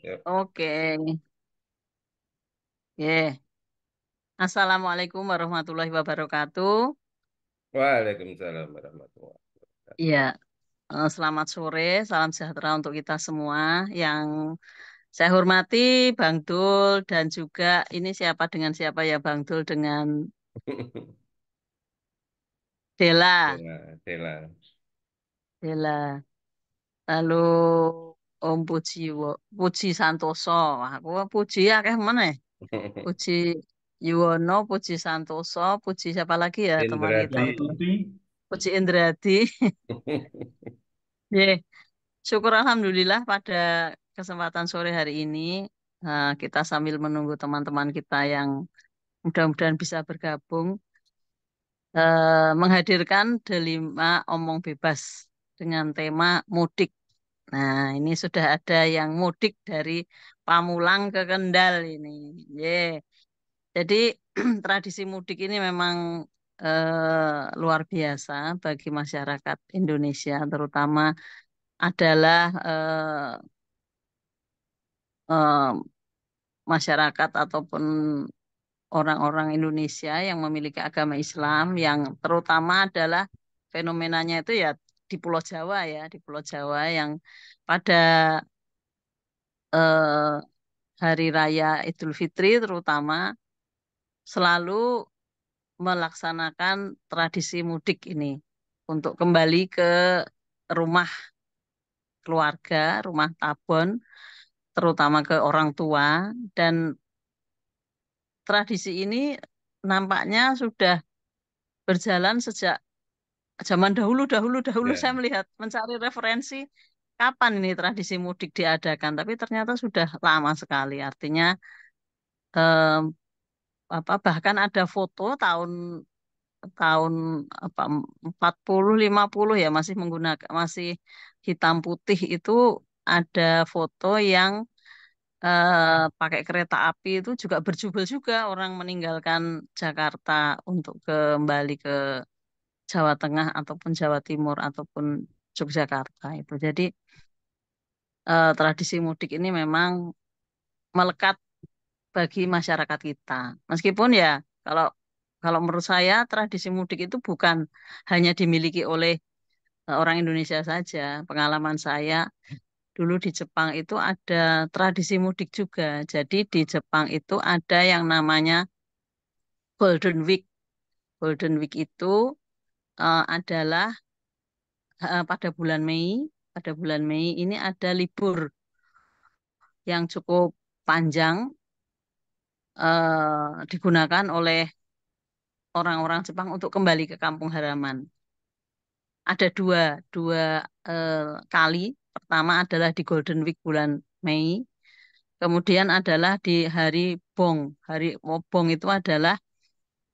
Yuk. Oke, ya. Assalamualaikum warahmatullahi wabarakatuh. Waalaikumsalam warahmatullahi wabarakatuh. Iya, selamat sore, salam sejahtera untuk kita semua. Yang saya hormati Bang Dul dan juga ini siapa dengan siapa ya Bang Dul dengan Dela, Dela, Dela. Dela. Lalu Om Puji Santoso. Wah, aku Puji ya kayak mana? Puji Yuwono, Puji Santoso, Puji siapa lagi ya teman kita Indradi. itu? Puji Indradi. Ye, syukur Alhamdulillah pada kesempatan sore hari ini kita sambil menunggu teman-teman kita yang mudah-mudahan bisa bergabung menghadirkan Delima Omong Bebas dengan tema mudik. Nah, ini sudah ada yang mudik dari Pamulang ke Kendal ini. Ye. Jadi tradisi mudik ini memang luar biasa bagi masyarakat Indonesia, terutama adalah eh, masyarakat ataupun orang-orang Indonesia yang memiliki agama Islam, yang terutama adalah fenomenanya itu ya di Pulau Jawa ya, di Pulau Jawa yang pada eh, hari raya Idul Fitri terutama selalu melaksanakan tradisi mudik ini untuk kembali ke rumah keluarga, rumah tabon, terutama ke orang tua. Dan tradisi ini nampaknya sudah berjalan sejak zaman dahulu, dahulu Ya, saya melihat mencari referensi kapan ini tradisi mudik diadakan, tapi ternyata sudah lama sekali. Artinya em, bahkan ada foto tahun tahun apa 40 50 ya masih menggunakan masih hitam putih itu ada foto yang pakai kereta api itu juga berjubel juga orang meninggalkan Jakarta untuk kembali ke Jawa Tengah ataupun Jawa Timur ataupun Yogyakarta itu. Jadi tradisi mudik ini memang melekat bagi masyarakat kita. Meskipun ya kalau kalau menurut saya tradisi mudik itu bukan hanya dimiliki oleh orang Indonesia saja. Pengalaman saya dulu di Jepang itu ada tradisi mudik juga. Jadi di Jepang itu ada yang namanya Golden Week. Golden Week itu adalah pada bulan Mei. Pada bulan Mei ini ada libur yang cukup panjang digunakan oleh orang-orang Jepang untuk kembali ke kampung halaman. Ada dua eh, kali. Pertama adalah di Golden Week bulan Mei. Kemudian adalah di hari Bong. Hari Bong itu adalah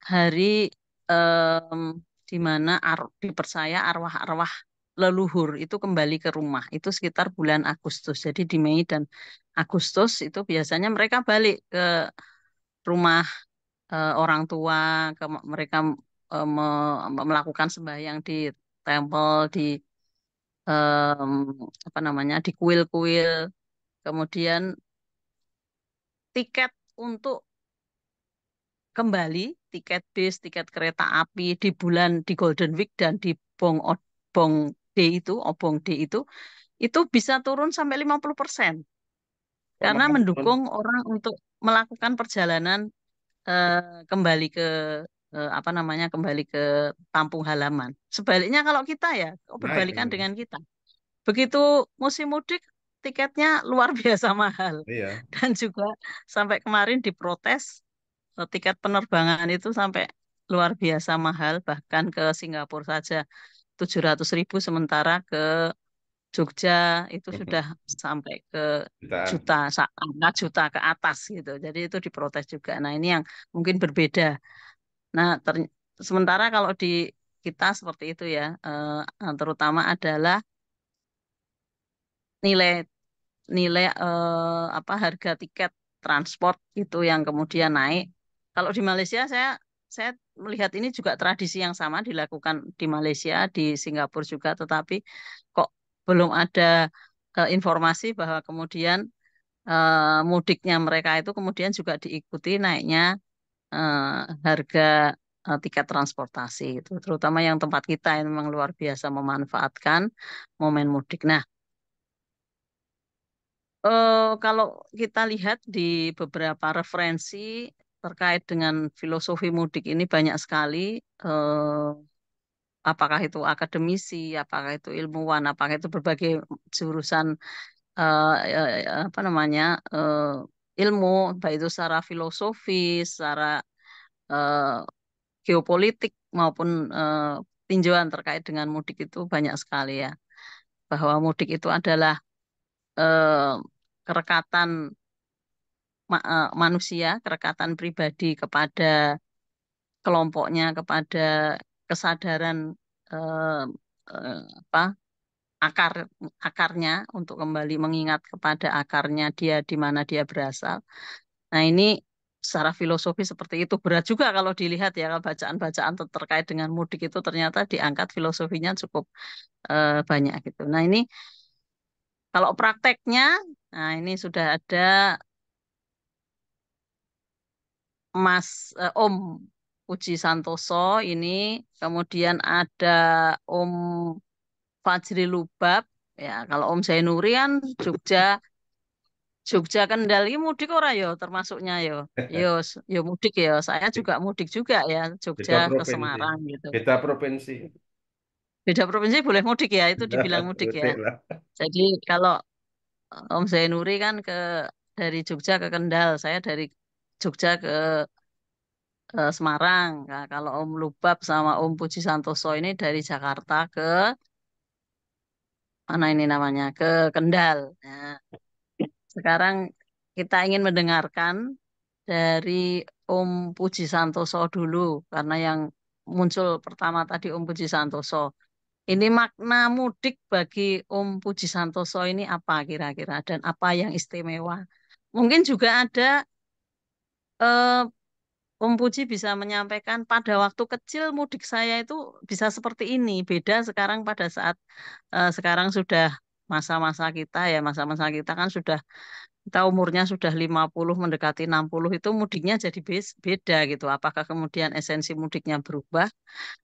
hari em, di mana dipercaya arwah-arwah leluhur itu kembali ke rumah. Itu sekitar bulan Agustus. Jadi di Mei dan Agustus itu biasanya mereka balik ke rumah orang tua, mereka melakukan sembahyang di tempel, di em, apa namanya, di kuil-kuil. Kemudian tiket untuk kembali, tiket bis, tiket kereta api di bulan di Golden Week dan di Bong D itu, Obong D itu bisa turun sampai 50% kok karena malah turun? mendukung orang untuk melakukan perjalanan kembali ke apa namanya, kembali ke kampung halaman. Sebaliknya kalau kita ya, Naik berbalikan ini. dengan kita. Begitu musim mudik, tiketnya luar biasa mahal. Iya. Dan juga sampai kemarin diprotes, tiket penerbangan itu sampai luar biasa mahal, bahkan ke Singapura saja 700.000, sementara ke Jogja itu sudah sampai ke Jutaan. juta, angka juta ke atas gitu. Jadi itu diprotes juga. Nah ini yang mungkin berbeda. Nah sementara kalau di kita seperti itu ya, terutama adalah nilai nilai apa harga tiket transport itu yang kemudian naik. Kalau di Malaysia saya melihat ini juga tradisi yang sama dilakukan di Malaysia, di Singapura juga, tetapi kok belum ada informasi bahwa kemudian mudiknya mereka itu kemudian juga diikuti naiknya eh, harga tiket transportasi itu, terutama yang tempat kita yang memang luar biasa memanfaatkan momen mudik. Nah, kalau kita lihat di beberapa referensi terkait dengan filosofi mudik ini banyak sekali, apakah itu akademisi, apakah itu ilmuwan, apakah itu berbagai jurusan apa namanya ilmu, baik itu secara filosofis, secara eh, geopolitik maupun tinjauan terkait dengan mudik itu banyak sekali ya. Bahwa mudik itu adalah eh, kerekatan manusia, kerekatan pribadi kepada kelompoknya, kepada kesadaran eh, apa akar akarnya untuk kembali mengingat kepada akarnya dia di mana dia berasal. Nah, ini secara filosofi seperti itu berat juga kalau dilihat ya, kalau bacaan-bacaan terkait dengan mudik itu ternyata diangkat filosofinya cukup banyak gitu. Nah, ini kalau prakteknya, nah ini sudah ada Om Puji Santoso ini, kemudian ada Om Fajri Lubab, ya kalau Om Zainuri kan Jogja, Jogja Kendal ini mudik ora yo termasuknya yo. Yo mudik ya. Saya juga mudik juga ya Jogja Beda ke provinsi. Semarang gitu. Beda provinsi. Beda provinsi boleh mudik ya, itu dibilang mudik ya. Udah lah. Jadi kalau Om Zainuri kan dari Jogja ke Kendal, saya dari Jogja ke Semarang. Nah, kalau Om Lubab sama Om Puji Santoso ini dari Jakarta ke mana ini namanya? Ke Kendal. Nah, sekarang kita ingin mendengarkan dari Om Puji Santoso dulu, karena yang muncul pertama tadi Om Puji Santoso. Ini makna mudik bagi Om Puji Santoso ini apa kira-kira dan apa yang istimewa? Mungkin juga ada eh, Om Puji bisa menyampaikan pada waktu kecil mudik saya itu bisa seperti ini, beda sekarang pada saat sekarang sudah masa-masa kita ya, masa-masa kita kan sudah kita umurnya sudah 50 mendekati 60 itu mudiknya jadi beda gitu. Apakah kemudian esensi mudiknya berubah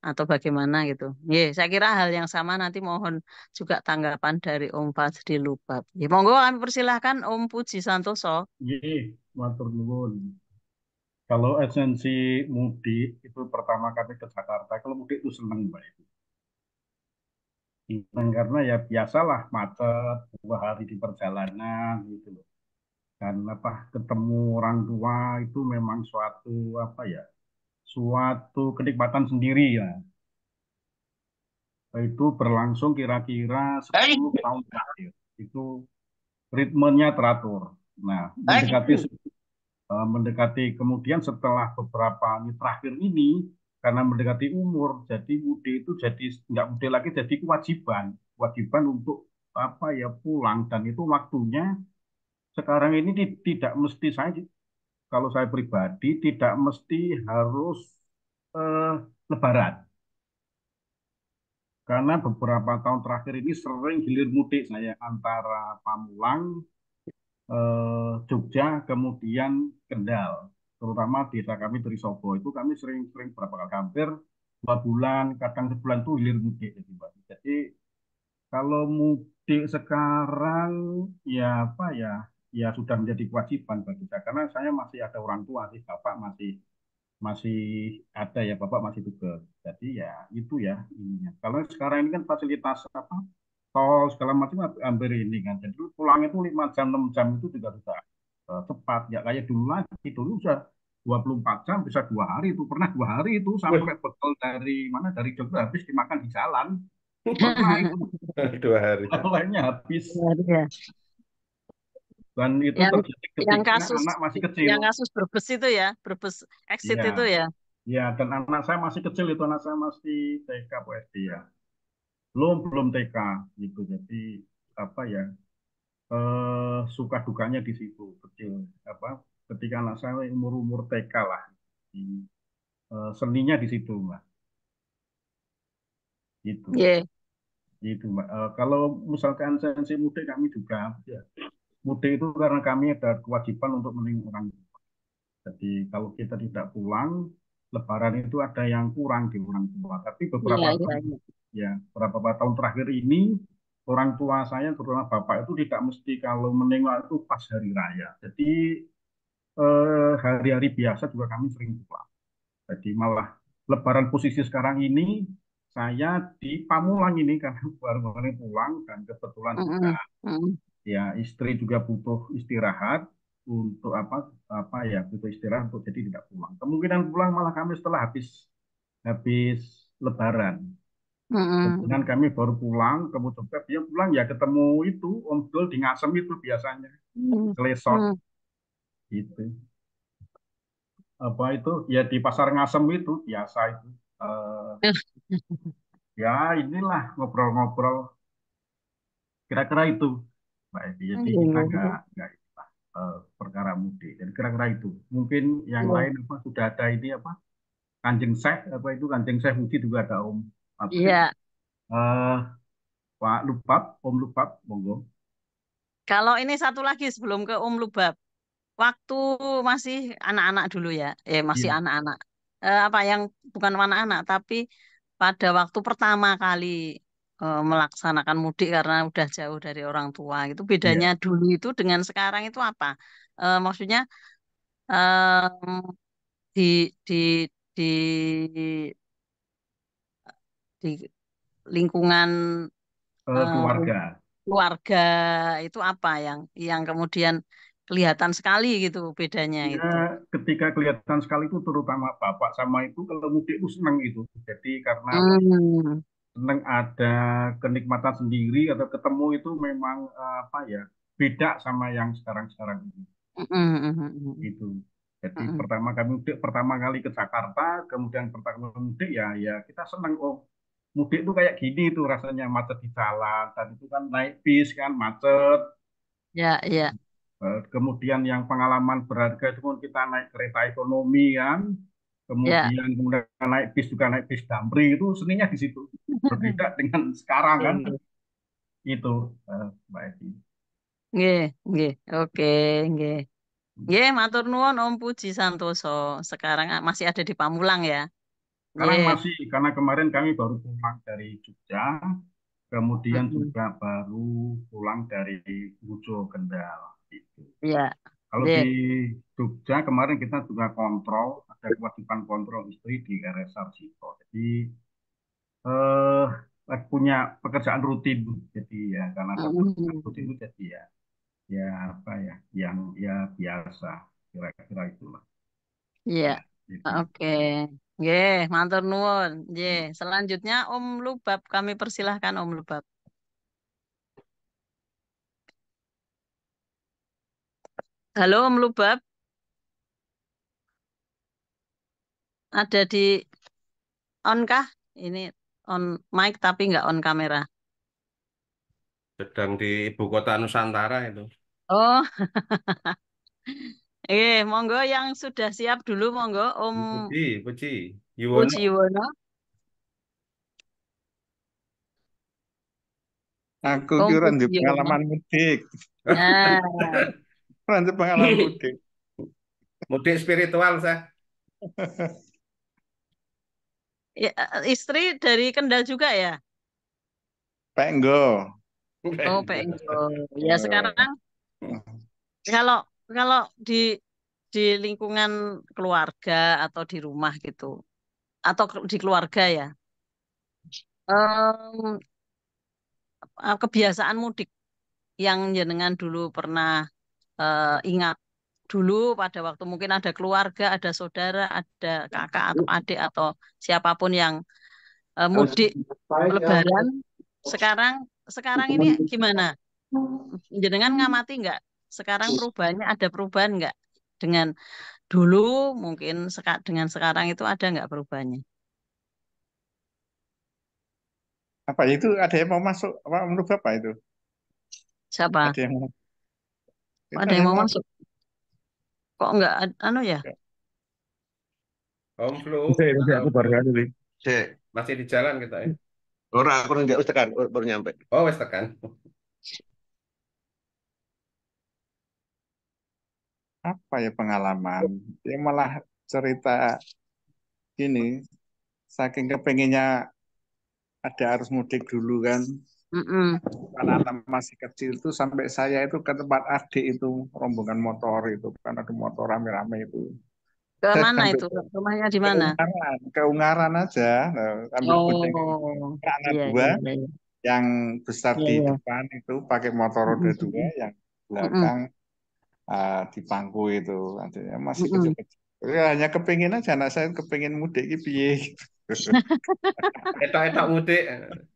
atau bagaimana gitu. Saya kira hal yang sama nanti mohon juga tanggapan dari Om Fajri Lubab. Monggo kami persilahkan Om Puji Santoso. Nggih, matur nuwun. Kalau esensi mudik itu pertama kali ke Jakarta, kalau mudik itu seneng Mbak Ibu. Seneng karena ya biasalah macet, 2 hari di perjalanan gitu loh. Dan apa ketemu orang tua itu memang suatu apa ya, suatu kenikmatan sendiri ya. Itu berlangsung kira-kira 10 tahun terakhir. Itu ritmenya teratur. Nah, mendekati kemudian setelah beberapa ini terakhir ini karena mendekati umur jadi mudik itu jadi nggak mudik lagi jadi kewajiban untuk apa ya pulang dan itu waktunya sekarang ini tidak mesti saya kalau saya pribadi tidak mesti harus eh, Lebaran karena beberapa tahun terakhir ini sering hilir mudik saya antara Pamulang Jogja, kemudian Kendal. Terutama desa kami Trisobo itu kami sering-sering berapa kali hampir 2 bulan, kadang sebulan tuh hilir mudik. Jadi kalau mudik sekarang ya apa ya, ya sudah menjadi kewajiban bagi saya karena saya masih ada orang tua sih, bapak masih masih ada ya, bapak masih tugas. Jadi ya itu ya ininya. Kalau sekarang ini kan fasilitas apa tol segala macam hampir ini kan. Jadi pulang itu 5 jam 6 jam itu juga sudah cepat. Ya kayak dulu lagi. Dulu sudah 24 jam bisa 2 hari itu. Pernah 2 hari itu Wih, sampai bekal dari mana dari Jogja habis dimakan di jalan. Itu pernah itu 2 hari. lainnya habis. Luar biasa. Dan itu Yang terjadi yang ketika kasus anak masih kecil. yang kasus Brebes itu ya, Brebes exit Iya, itu ya. ya dan anak saya masih kecil itu anak saya masih TK atau SD ya. Belum TK gitu. Jadi apa ya suka dukanya di situ kecil apa ketika anak saya umur TK lah di, seninya di situ mbak itu Iya. itu mbak. Kalau misalkan sensi mudik kami juga ya, mudik itu karena kami ada kewajiban untuk menengok orang. Jadi kalau kita tidak pulang, Lebaran itu ada yang kurang di orang tua. Tapi Iya, beberapa iya, tahun, iya. ya beberapa tahun terakhir ini, orang tua saya, terutama bapak itu tidak mesti kalau menengok itu pas hari raya. Jadi hari-hari biasa juga kami sering pulang. Jadi malah Lebaran posisi sekarang ini saya di Pamulang ini karena baru-baru pulang dan kebetulan juga Mm-mm, mm-mm, ya istri juga butuh istirahat untuk apa apa ya butuh istirahat untuk jadi tidak pulang. Kemungkinan pulang malah kami setelah habis habis Lebaran. mm-mm, Kemudian kami baru pulang, kemudian dia pulang ya ketemu itu Om Dul di Ngasem itu biasanya mm-mm, Klesot mm. gitu. Apa itu ya di pasar Ngasem itu biasa itu. Eh, ya inilah ngobrol-ngobrol kira-kira itu Mbak Evi. Jadi kita Iya, nggak inilah, perkara mudik. Jadi kira-kira itu. Mungkin yang iya, lain apa sudah ada ini apa Kanjeng Syekh apa itu Kanjeng Syekh Budi juga ada Om apa itu iya. eh, Pak Lubab Om Lubab monggo. Kalau ini satu lagi sebelum ke Lubab, waktu masih anak-anak dulu ya, masih Iya, anak-anak. Apa yang bukan anak-anak, tapi pada waktu pertama kali melaksanakan mudik karena udah jauh dari orang tua, itu bedanya iya. dulu itu dengan sekarang itu apa? Maksudnya em, di di lingkungan eh, Keluarga. keluarga itu apa yang kemudian kelihatan sekali gitu bedanya Ya, itu. ketika kelihatan sekali itu terutama bapak sama itu kalau mudik itu senang itu. Jadi karena apa ya? Hmm. Senang ada kenikmatan sendiri atau ketemu itu memang apa ya? Beda sama yang sekarang-sekarang ini. Mm, mm, mm, mm, Itu. Jadi mm. pertama kami mudik pertama kali ke Jakarta, kemudian pertama mudik ya ya kita senang oh mudik itu kayak gini tuh rasanya macet di jalan dan itu kan naik bis kan macet. Ya, ya, Kemudian yang pengalaman berharga itu pun kita naik kereta ekonomi kan, ya. kemudian naik bis juga naik bis Damri itu seninya di situ. Berbeda dengan sekarang kan Oke. itu Mbak Edi. Nggih, nggih. Oke, nggih. Nggih, matur nuwun Om Puji Santoso. Sekarang masih ada di Pamulang ya. Sekarang Nggih. masih karena kemarin kami baru pulang dari Jogja, kemudian Mm-mm. juga baru pulang dari Bojo Kendal. Gitu. Iya. Kalau di Nggih. Jogja kemarin kita juga kontrol, ada kewajiban kontrol istri di RS Arsito. Jadi punya pekerjaan rutin. Jadi ya karena ada pekerjaan rutin Mm-mm. itu jadi ya ya apa ya yang ya biasa kira-kira itulah. Iya. Nah, jadi Oke. Nggih, matur nuwun. Nggih. Selanjutnya Om Lubab, kami persilahkan Om Lubab. Halo Om Lubab, ada di on kah? Ini on mic tapi nggak on kamera. Sedang di ibu kota Nusantara itu. Oh, monggo yang sudah siap dulu, monggo Om Puji, Puji. Yuwono. Pujiwono, Aku Om kira di Pujiwono. pengalaman mudik. Nah, Di pengalaman mudik. Mudik spiritual saya. ya, istri dari Kendal juga ya? Penggo. Oh, Penggo. Ya Eh, sekarang kalau kalau di lingkungan keluarga atau di rumah gitu, atau di keluarga ya, em, kebiasaan mudik yang jenengan dulu pernah ingat dulu pada waktu mungkin ada keluarga, ada saudara, ada kakak atau adik atau siapapun yang mudik Lebaran. Sekarang sekarang ini gimana? Jenengan ngamati nggak? Sekarang perubahannya ada perubahan nggak? Dengan dulu mungkin dengan sekarang itu ada nggak perubahannya? Apa itu? Ada yang mau masuk? Apa menurut Bapak itu? Siapa? Ada yang mau? Kok Itu ada ada yang yang mau mau? masuk? Kok nggak anu ya? Om Flu, Saya halo aku baru Flu. ada nih. Cek, Masih di jalan kita ya. orang aku nggak usah tekan, baru nyampe. Oh, wes tekan. apa ya pengalaman. Dia malah cerita gini, saking kepengennya ada arus mudik dulu kan. Mm-mm. Anak-anak masih kecil itu sampai saya itu ke tempat adik itu rombongan motor itu kan ada motor rame-rame itu. Ke Saya mana sampai itu? Rumahnya di mana? ke Ungaran aja, nah, ambil kucing Oh, anak iya, dua iya, iya, iya, yang besar iya, di iya. depan itu pakai motor roda Mm-mm, dua, yang mm-mm, belakang di bangku itu artinya masih mm-mm. kecil-kecil. Ya, hanya kepingin aja anak saya kepingin mudik gitu piye gitu. Etok-etok mudik.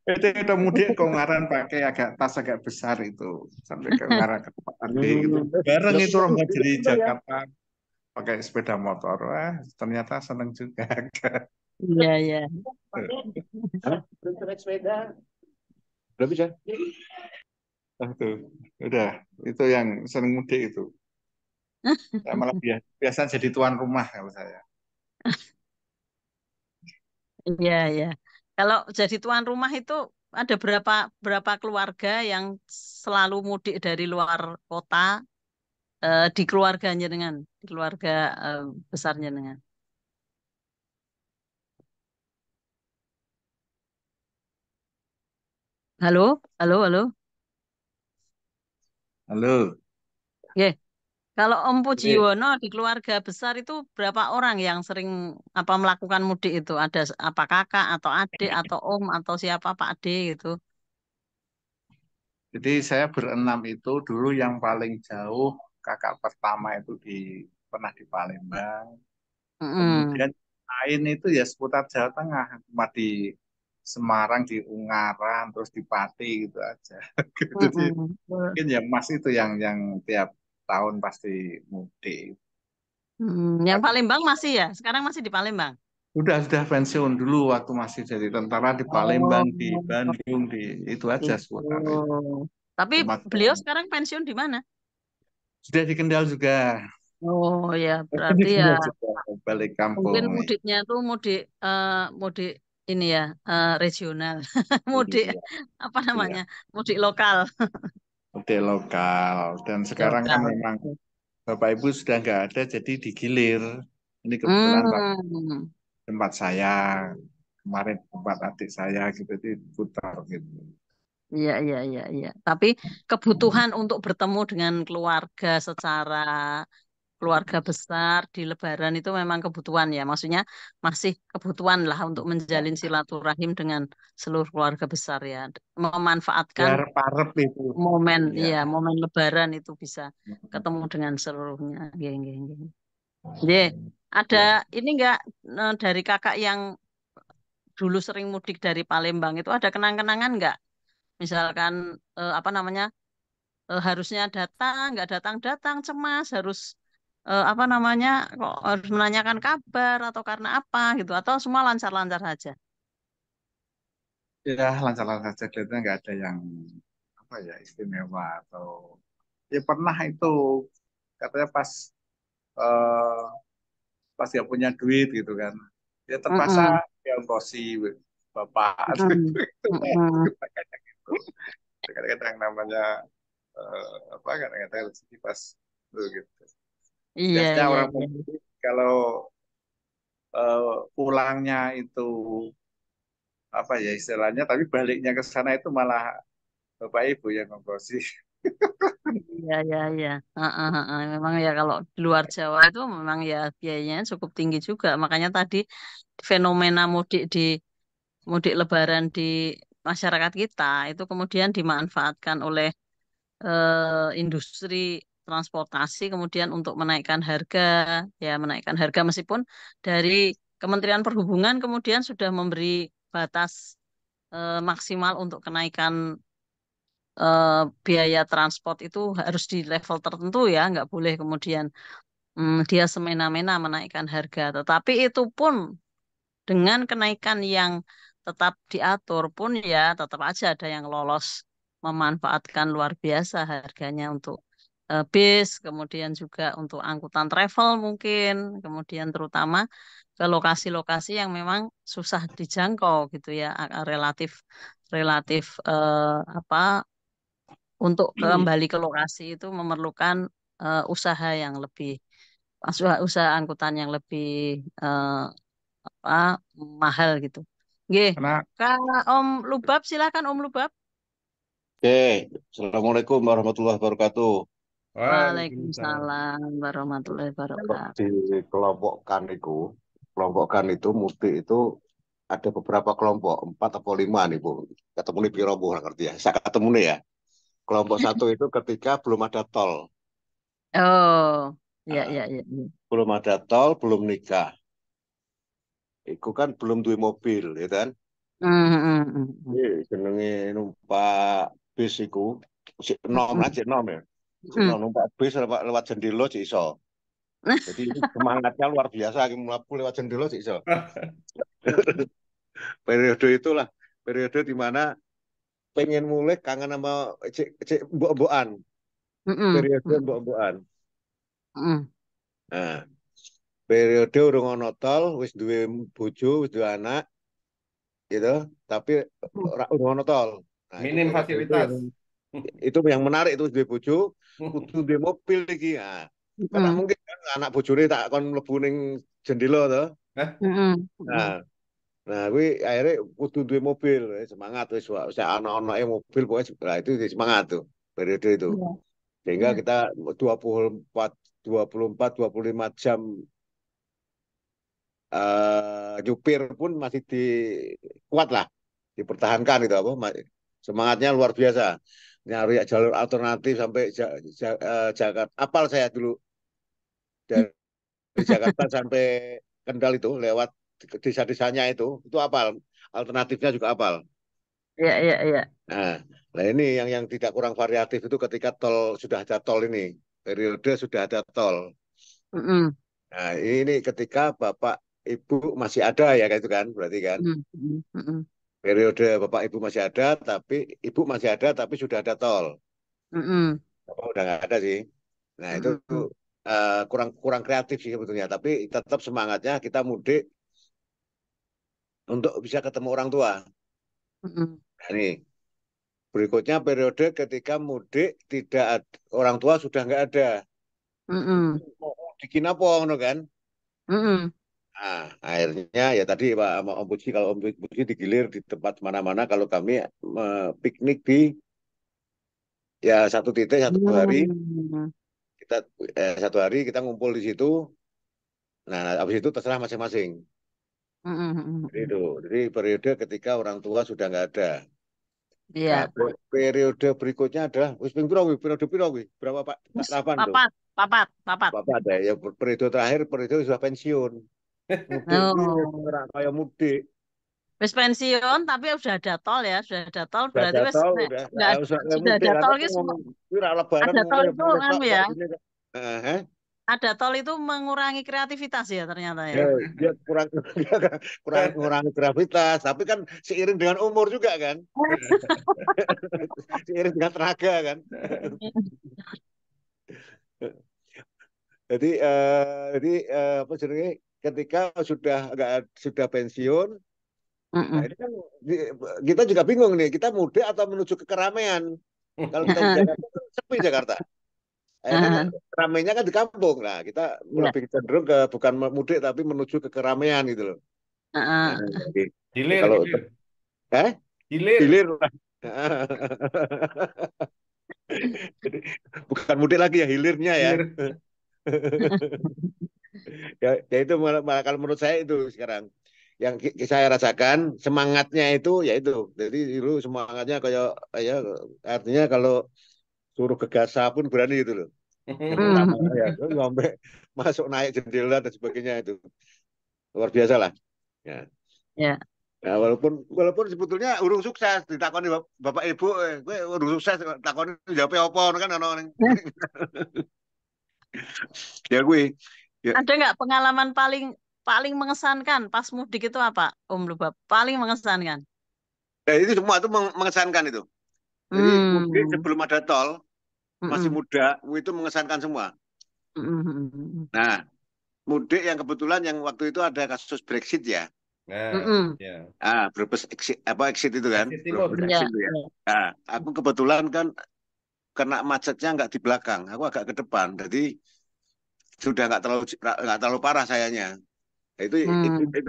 Itu mudik ke Ungaran pakai tas agak besar itu sampai ke Ungaran ke tempat adik gitu. Bareng itu rombongan dari Jakarta pakai sepeda motor. Wah, ternyata seneng juga. Iya, iya. Udah bisa? Tuh, udah. Itu yang seneng mudik itu. Saya malah biasa jadi tuan rumah kalau saya. Iya, iya. Kalau jadi tuan rumah itu ada berapa berapa keluarga yang selalu mudik dari luar kota di keluarganya dengan di keluarga eh, besarnya dengan. Halo, halo, halo. Halo. Oke, kalau Om Ini Pujiono di keluarga besar itu berapa orang yang sering apa melakukan mudik itu? Ada apa kakak atau adik atau om atau siapa Pak Ade gitu? Jadi saya berenam itu dulu yang paling jauh kakak pertama itu pernah di Palembang. Mm-mm. Kemudian lain itu ya seputar Jawa Tengah, cuma di Semarang, di Ungaran, terus di Pati gitu aja. Jadi Mm-mm. mungkin ya Mas itu yang tiap tahun pasti mudik. Yang Palembang masih ya? Sekarang masih di Palembang? Sudah pensiun dulu waktu masih jadi tentara di Palembang, di Oh, Bandung, di itu aja itu. seputar itu. Tapi Cuma beliau sekarang pensiun di mana? sudah di Kendal juga. Oh ya, Di berarti ya Kendal juga balik mungkin kampung. mudiknya tuh mudik mudik ini ya regional, mudik Iya, apa iya. namanya, mudik lokal. Hotel lokal. Dan sekarang kan Lokal. memang Bapak Ibu sudah nggak ada, jadi digilir. Ini kebetulan Hmm, tempat saya, kemarin tempat adik saya gitu, diputar gitu. iya iya iya iya. Tapi kebutuhan untuk bertemu dengan keluarga secara keluarga besar di Lebaran itu memang kebutuhan ya. Maksudnya masih kebutuhan lah untuk menjalin silaturahim dengan seluruh keluarga besar ya. Memanfaatkan Biar parep itu. momen, Iya. iya, momen Lebaran itu bisa ketemu dengan seluruhnya. Geng, geng, geng. Ye, ada Ya. ini enggak dari kakak yang dulu sering mudik dari Palembang itu ada kenang-kenangan enggak? Misalkan apa namanya harusnya datang, nggak datang-datang, cemas, harus apa namanya kok harus menanyakan kabar atau karena apa gitu, atau semua lancar-lancar saja. Ya, lancar-lancar saja kelihatannya nggak ada yang apa ya istimewa atau ya pernah itu katanya eh, pas dia punya duit gitu kan. Ya terpaksa Mm-mm. dia ongkosi bapak Mm-mm. itu Mm-mm. kadang gitu. Kadang-kadang namanya apa kadang-kadang rezeki pas itu gitu. Iya, Biasanya iya, orang iya. mudik kalau pulangnya itu apa ya istilahnya, tapi baliknya ke sana itu malah bapak ibu yang ngongkosi. Iya, iya, iya. Heeh, heeh. Memang ya kalau di luar Jawa itu memang ya biayanya cukup tinggi juga. Makanya tadi fenomena mudik Lebaran di masyarakat kita itu kemudian dimanfaatkan oleh industri transportasi kemudian untuk menaikkan harga, ya menaikkan harga meskipun dari Kementerian Perhubungan kemudian sudah memberi batas maksimal untuk kenaikan biaya transport itu harus di level tertentu ya, nggak boleh kemudian dia semena-mena menaikkan harga. Tetapi itu pun dengan kenaikan yang tetap diatur pun ya tetap aja ada yang lolos memanfaatkan luar biasa harganya untuk bis, kemudian juga untuk angkutan travel mungkin, kemudian terutama ke lokasi-lokasi yang memang susah dijangkau gitu ya, relatif relatif apa untuk kembali ke lokasi itu memerlukan usaha yang lebih usaha angkutan yang lebih eh, apa mahal gitu. Nggih. Karena Kak Om Lubab, silakan Om Lubab. Oke, Assalamualaikum warahmatullahi wabarakatuh. Waalaikumsalam. Waalaikumsalam warahmatullahi Kalau wabarakatuh. kelompokkan itu mudik itu ada beberapa kelompok, 4 atau 5 nih Bu. Ketemu nih piro Bu, ngerti ya. Saya ketemu nih ya. Kelompok satu itu ketika belum ada tol. Oh, ya, Nah, ya, ya. belum ada tol, belum nikah. Iku kan belum duwe mobil, ya kan? Jenenge numpak bis iku, sik enom lah, sik enom ya. Sik enom numpak bis lewat jendela sik iso. Jadi itu semangatnya luar biasa, mlaku lewat jendela sik iso. Periode itulah, periode di mana pengen mulai kangen sama cek mbok-mbokan. Periode mbok-mbokan. Nah, periode urung ono tol, wis duwe bojo, wis duwe anak, gitu. Tapi urung ono tol. Nah, Minim fasilitas. itu yang menarik itu duwe bojo, kudu duwe mobil iki. Nah, kan mungkin kan anak bojone tak kon mlebu ning jendela to. Nah, nah, kuwi akhirnya kudu duwe mobil, semangat wis ana-anake mobil pokoknya nah, itu semangat tuh periode itu. Sehingga kita 25 jam nyupir pun masih kuat lah, dipertahankan itu apa semangatnya luar biasa. Nyari jalur alternatif sampai Jakarta. Apal saya dulu dari Jakarta sampai Kendal itu lewat desa-desanya itu apal. Alternatifnya juga apal. Iya, iya, iya. Nah ini yang tidak kurang variatif itu ketika tol sudah ada tol ini, periode sudah ada tol. Nah ini ketika Bapak Ibu masih ada ya kayak itu kan, berarti kan. Periode Bapak Ibu masih ada, tapi Ibu masih ada, tapi sudah ada tol. Bapak udah nggak ada sih. Nah itu kurang kreatif sih sebetulnya, tapi tetap semangatnya kita mudik untuk bisa ketemu orang tua. Nah, ini berikutnya periode ketika mudik tidak orang tua sudah nggak ada. Bikin apa kan? Nah, akhirnya ya tadi Pak Om Puji, kalau Om Puji digilir di tempat mana-mana, kalau kami piknik di ya satu titik satu hari kita satu hari kita ngumpul di situ. Nah, habis itu terserah masing-masing. Jadi periode ketika orang tua sudah nggak ada. Iya. Nah, periode berikutnya adalah periode piro berapa Pak? Papat. Papat ada ya periode sudah pensiun. Mudik kayak mudik. Wis pensiun tapi sudah ada tol ya, sudah ada tol berarti wis sudah ada tol itu ada tol itu kan ya. Ada tol itu mengurangi kreativitas ya ternyata ya. Ya kurang mengurangi kreativitas, tapi kan seiring dengan umur juga kan. Seiring dengan tenaga kan. Jadi apa sebenarnya ketika sudah pensiun, nah ini kan kita juga bingung nih, kita mudik atau menuju ke keramaian. Kalau kita di Jakarta kan sepi Jakarta. Ramainya kan di kampung. Nah, kita lebih cenderung ke bukan mudik tapi menuju ke keramaian gitu loh. Hilir, kalau hilir. Bukan mudik lagi ya, hilirnya ya. Ya itu malah kalau menurut saya itu sekarang yang saya rasakan semangatnya itu ya itu. Jadi dulu semangatnya kayak ya artinya kalau suruh ke Gaza pun berani gitu loh. Yang pertama ya sampai masuk naik jendela dan sebagainya itu luar biasa lah. Ya. Nah, walaupun sebetulnya urung sukses ditakoni Bapak Ibu, gue urung sukses takoni jawab apa kan ono. Ya gue. Ya. Ada nggak pengalaman paling mengesankan pas mudik itu apa, Om Lubab? Paling mengesankan? Itu semua itu mengesankan itu. Jadi mudik sebelum ada tol masih muda, itu mengesankan semua. Nah, mudik yang kebetulan yang waktu itu ada kasus Brexit ya. Brebes exit itu kan. Exit itu ya. Nah, aku kebetulan kan kena macetnya nggak di belakang, aku agak ke depan. Jadi sudah nggak terlalu parah sayanya. Itu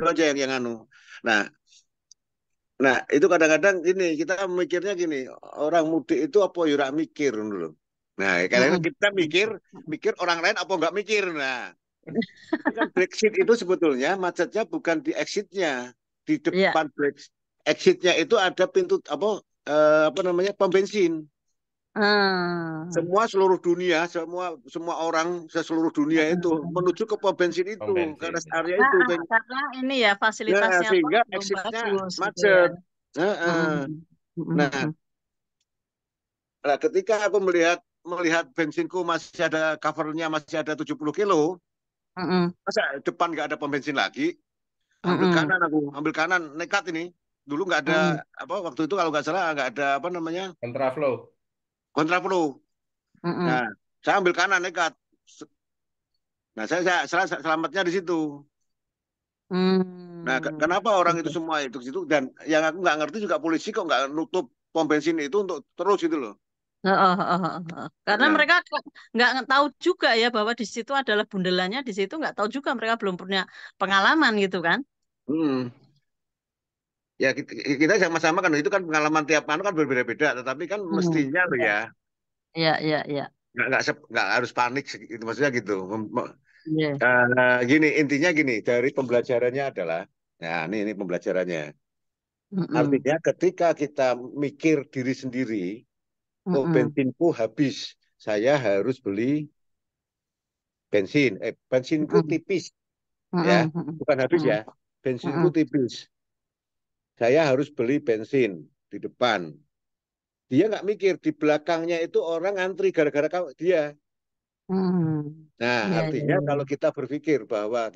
aja yang anu. Nah, nah itu kadang-kadang gini kita mikirnya gini, orang mudik itu apa ya ora mikir dulu. Nah, kadang kita mikir orang lain apa nggak mikir. Nah, itu kan Brexit itu sebetulnya macetnya bukan di exitnya, di Iya. depan exitnya itu ada pintu apa namanya pom bensin. Semua seluruh dunia, semua orang seluruh dunia itu menuju ke pom bensin itu, Pom ke bensin. rest area Nah, itu. karena ini ya Nah, fasilitasnya tuh sehingga belum exitnya bagus gitu ya. macet. Nah, ketika aku melihat bensinku masih ada covernya masih ada 70 kilo, masa depan nggak ada pom bensin lagi, ambil kanan nekat ini. Dulu nggak ada waktu itu kalau nggak salah nggak ada apa namanya Kontraflow. kontraflow. Nah, saya ambil kanan nekat. Nah, saya selamatnya di situ. Nah, kenapa orang itu semua itu situ dan yang aku nggak ngerti juga polisi kok nggak nutup pom bensin itu untuk terus gitu loh. Karena Nah, mereka nggak tahu juga ya bahwa di situ adalah bundelannya, di situ nggak tahu juga, mereka belum punya pengalaman gitu kan. ya kita sama-sama kan itu kan pengalaman tiap anu kan berbeda-beda, tetapi kan mestinya loh ya Iya. nggak harus panik itu maksudnya gitu. Iya. Gini intinya gini dari pembelajarannya adalah, nah ini pembelajarannya. Artinya ketika kita mikir diri sendiri, oh bensinku habis, saya harus beli bensin. Bensinku tipis, ya, bukan habis ya. Bensinku tipis. Saya harus beli bensin di depan. Dia nggak mikir di belakangnya itu orang antri gara-gara dia. Nah, Iya, artinya kalau kita berpikir bahwa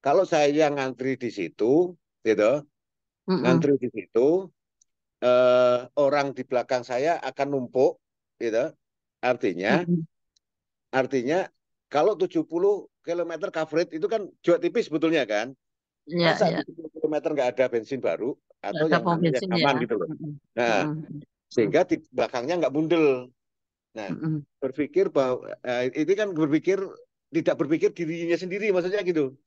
kalau saya ngantri di situ, gitu, ngantri di situ, orang di belakang saya akan numpuk, gitu. Artinya kalau 70 km coverage itu kan juga tipis sebetulnya kan. Masa 70 km nggak ada bensin baru atau ada yang pom mana yang bensin aman ya. gitu loh. Nah, sehingga di belakangnya nggak bundel. Nah, berpikir bahwa ini kan tidak berpikir dirinya sendiri maksudnya gitu.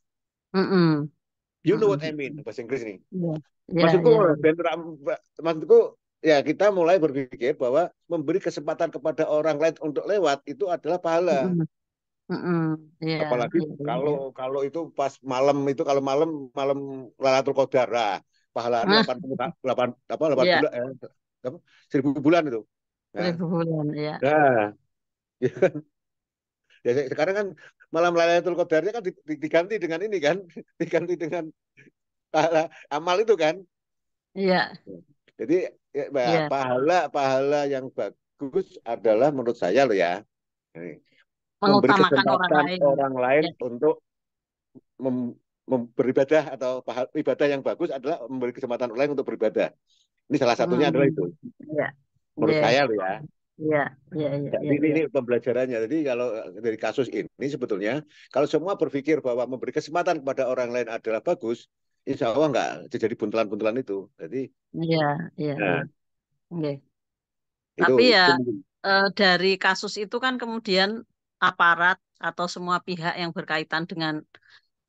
You know what I mean bahasa Inggris nih. Maksudku, maksudku ya kita mulai berpikir bahwa memberi kesempatan kepada orang lain untuk lewat itu adalah pahala. Apalagi kalau itu pas malam itu kalau malam Lailatul Qadar lah, pahalanya 8 bulan 1000 bulan itu. Nah, 1000 bulan ya. Ya, sekarang kan malam Lailatul Qadarnya kan diganti dengan ini kan, diganti dengan amal itu kan. Iya. Jadi pahala yang bagus adalah menurut saya loh ya, memberi Mengutamakan kesempatan orang lain ya. untuk beribadah atau ibadah yang bagus adalah memberi kesempatan orang lain untuk beribadah. Ini salah satunya adalah itu. Ya. Menurut saya loh ya. Iya. Jadi ini pembelajarannya. Jadi kalau dari kasus ini sebetulnya kalau semua berpikir bahwa memberi kesempatan kepada orang lain adalah bagus, insya Allah nggak terjadi buntelan-buntelan itu. Jadi Iya. Okay. Itu, Tapi ya dari kasus itu kan kemudian aparat atau semua pihak yang berkaitan dengan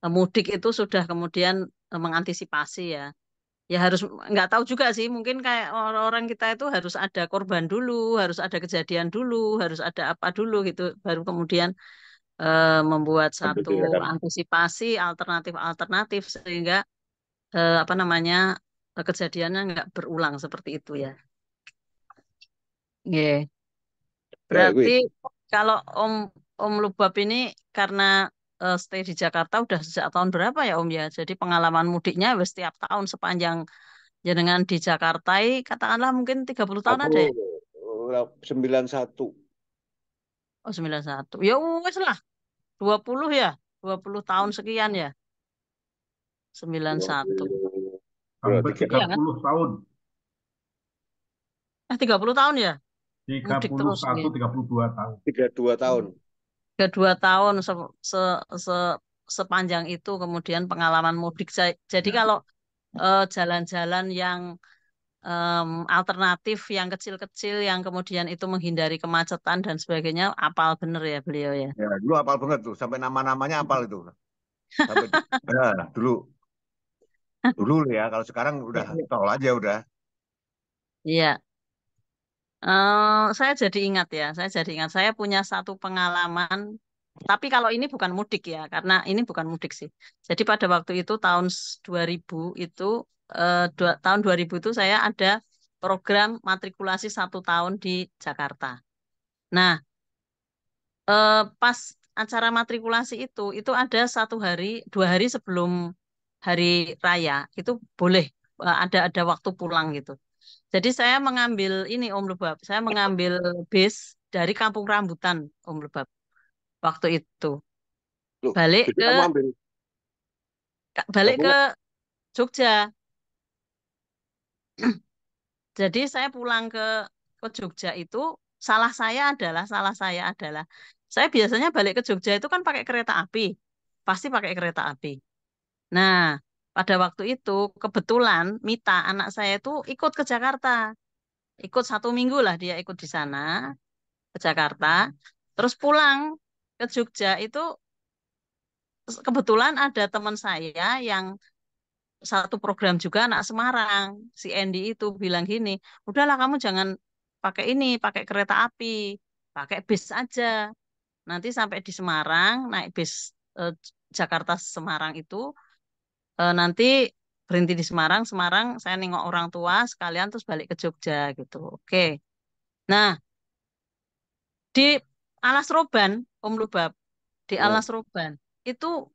mudik itu sudah kemudian mengantisipasi ya. Ya harus nggak tahu juga sih, mungkin kayak orang-orang kita itu harus ada korban dulu, harus ada kejadian dulu, harus ada apa dulu gitu, baru kemudian membuat satu antisipasi alternatif sehingga apa namanya kejadiannya nggak berulang seperti itu ya. Berarti kalau Om Lubab ini karena stay di Jakarta udah sejak tahun berapa ya Om ya? Jadi pengalaman mudiknya setiap tahun sepanjang jenengan di Jakarta, katakanlah mungkin 30 tahun ada ya? 91. Oh 91. Ya wes lah, 20 ya, 20 tahun sekian ya. 91. Sampai 30 tahun. 30 tahun ya? 31, 32 tahun. 32 tahun. 32 tahun sepanjang itu kemudian pengalaman mudik. Jadi kalau jalan-jalan yang alternatif yang kecil-kecil yang kemudian itu menghindari kemacetan dan sebagainya, apal bener ya beliau ya. Ya, dulu apal banget tuh, sampai nama-namanya apal itu. Sampai ya, dulu dulu ya, kalau sekarang udah tol aja udah. Iya. Saya jadi ingat ya, saya punya satu pengalaman, tapi kalau ini bukan mudik ya, karena ini bukan mudik sih. Jadi pada waktu itu tahun 2000 itu, tahun 2000 itu saya ada program matrikulasi 1 tahun di Jakarta. Nah, pas acara matrikulasi itu ada 1 hari, 2 hari sebelum hari raya, itu boleh ada waktu pulang gitu. Jadi saya mengambil ini Om Lubab, saya mengambil bis dari Kampung Rambutan Om Lubab waktu itu. Loh, Balik jadi ke kamu ambil balik ke gabungan. Jogja. Jadi saya pulang ke Jogja itu salah saya adalah saya biasanya balik ke Jogja itu kan pakai kereta api. Pasti pakai kereta api. Nah, pada waktu itu kebetulan Mita anak saya itu ikut ke Jakarta. Ikut 1 minggu lah dia ikut di sana ke Jakarta. Terus pulang ke Jogja itu kebetulan ada teman saya yang satu program juga anak Semarang. Si Andy itu bilang gini, udahlah kamu jangan pakai ini, pakai kereta api, pakai bis aja. Nanti sampai di Semarang, naik bis Jakarta Semarang itu, nanti berhenti di Semarang, Semarang saya nengok orang tua sekalian terus balik ke Jogja gitu. Oke. Nah, di Alas Roban, Om Lubab, di Nah, Alas Roban itu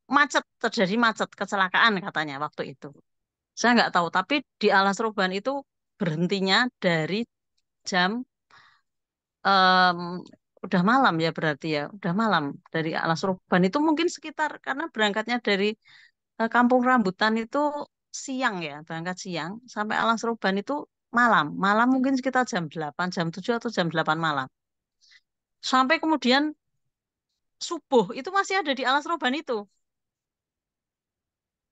terjadi macet, kecelakaan katanya waktu itu. Saya nggak tahu, tapi di Alas Roban itu berhentinya dari jam em, udah malam ya berarti ya, udah malam dari Alas Roban itu mungkin sekitar karena berangkatnya dari Kampung Rambutan itu siang ya, berangkat siang sampai Alas Roban itu malam, malam mungkin sekitar jam 8, jam 7 atau jam 8 malam. Sampai kemudian subuh itu masih ada di Alas Roban itu.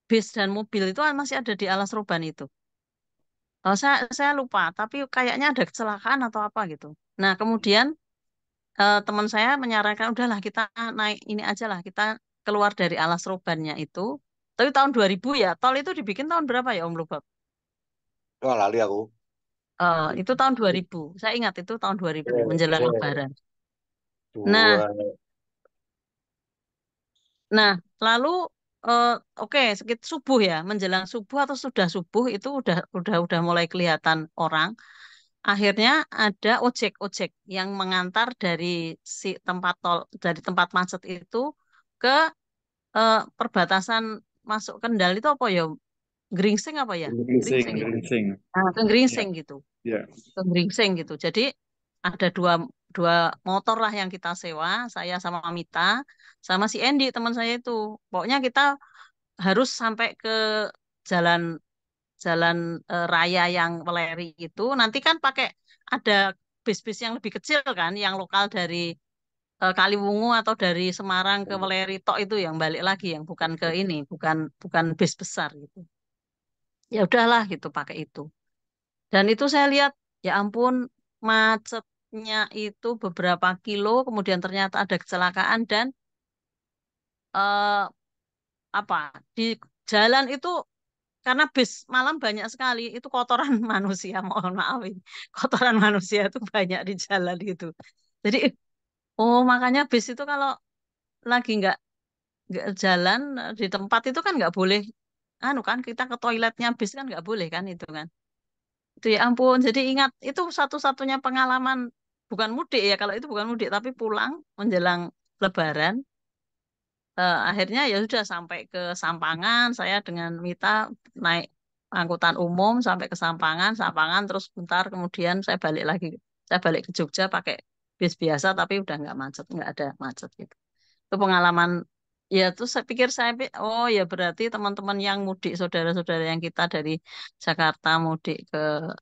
Bis dan mobil itu masih ada di Alas Roban itu. Saya lupa, tapi kayaknya ada kecelakaan atau apa gitu. Nah, kemudian teman saya menyarankan, udahlah kita naik ini aja lah, kita keluar dari Alas Robannya itu. Tapi tahun 2000 ya, tol itu dibikin tahun berapa ya Om Lubab? wah lali aku. Itu tahun 2000. Saya ingat itu tahun 2000 menjelang Eh, Lebaran. Nah, Dua. nah lalu eh, oke sekitar subuh ya, menjelang subuh atau sudah subuh itu udah mulai kelihatan orang. Akhirnya ada ojek-ojek yang mengantar dari si tempat tol dari tempat macet itu ke perbatasan masuk Kendal itu apa ya? Geringsing apa ya? Gingsing, Geringsing ya. gingsing. Ke Ya, Geringsing gitu. ya. Ke Geringsing gitu. Jadi ada dua dua motor lah yang kita sewa, saya sama Mita, sama si Andy teman saya itu. Pokoknya kita harus sampai ke jalan jalan raya yang Weleri itu. Nanti kan pakai ada bis-bis yang lebih kecil kan, yang lokal dari Kaliwungu atau dari Semarang ke Weleri tok itu yang balik lagi, yang bukan ke ini, bukan bukan bis besar gitu. Ya udahlah gitu pakai itu. Dan itu saya lihat, ya ampun, macetnya itu beberapa kilo, kemudian ternyata ada kecelakaan dan eh, apa di jalan itu karena bis malam banyak sekali, itu kotoran manusia, mohon maaf ini, kotoran manusia itu banyak di jalan gitu. Jadi, oh makanya bis itu kalau lagi nggak jalan di tempat itu kan nggak boleh, anu kan kita ke toiletnya bis kan nggak boleh kan itu kan. Itu ya ampun, jadi ingat itu satu-satunya pengalaman bukan mudik ya kalau itu bukan mudik tapi pulang menjelang Lebaran. Akhirnya ya sudah sampai ke Sampangan, saya dengan Mita naik angkutan umum sampai ke Sampangan, Sampangan terus bentar kemudian saya balik ke Jogja pakai bis biasa tapi udah nggak ada macet gitu. Itu pengalaman ya terus oh ya berarti teman-teman yang mudik saudara-saudara yang kita dari Jakarta mudik ke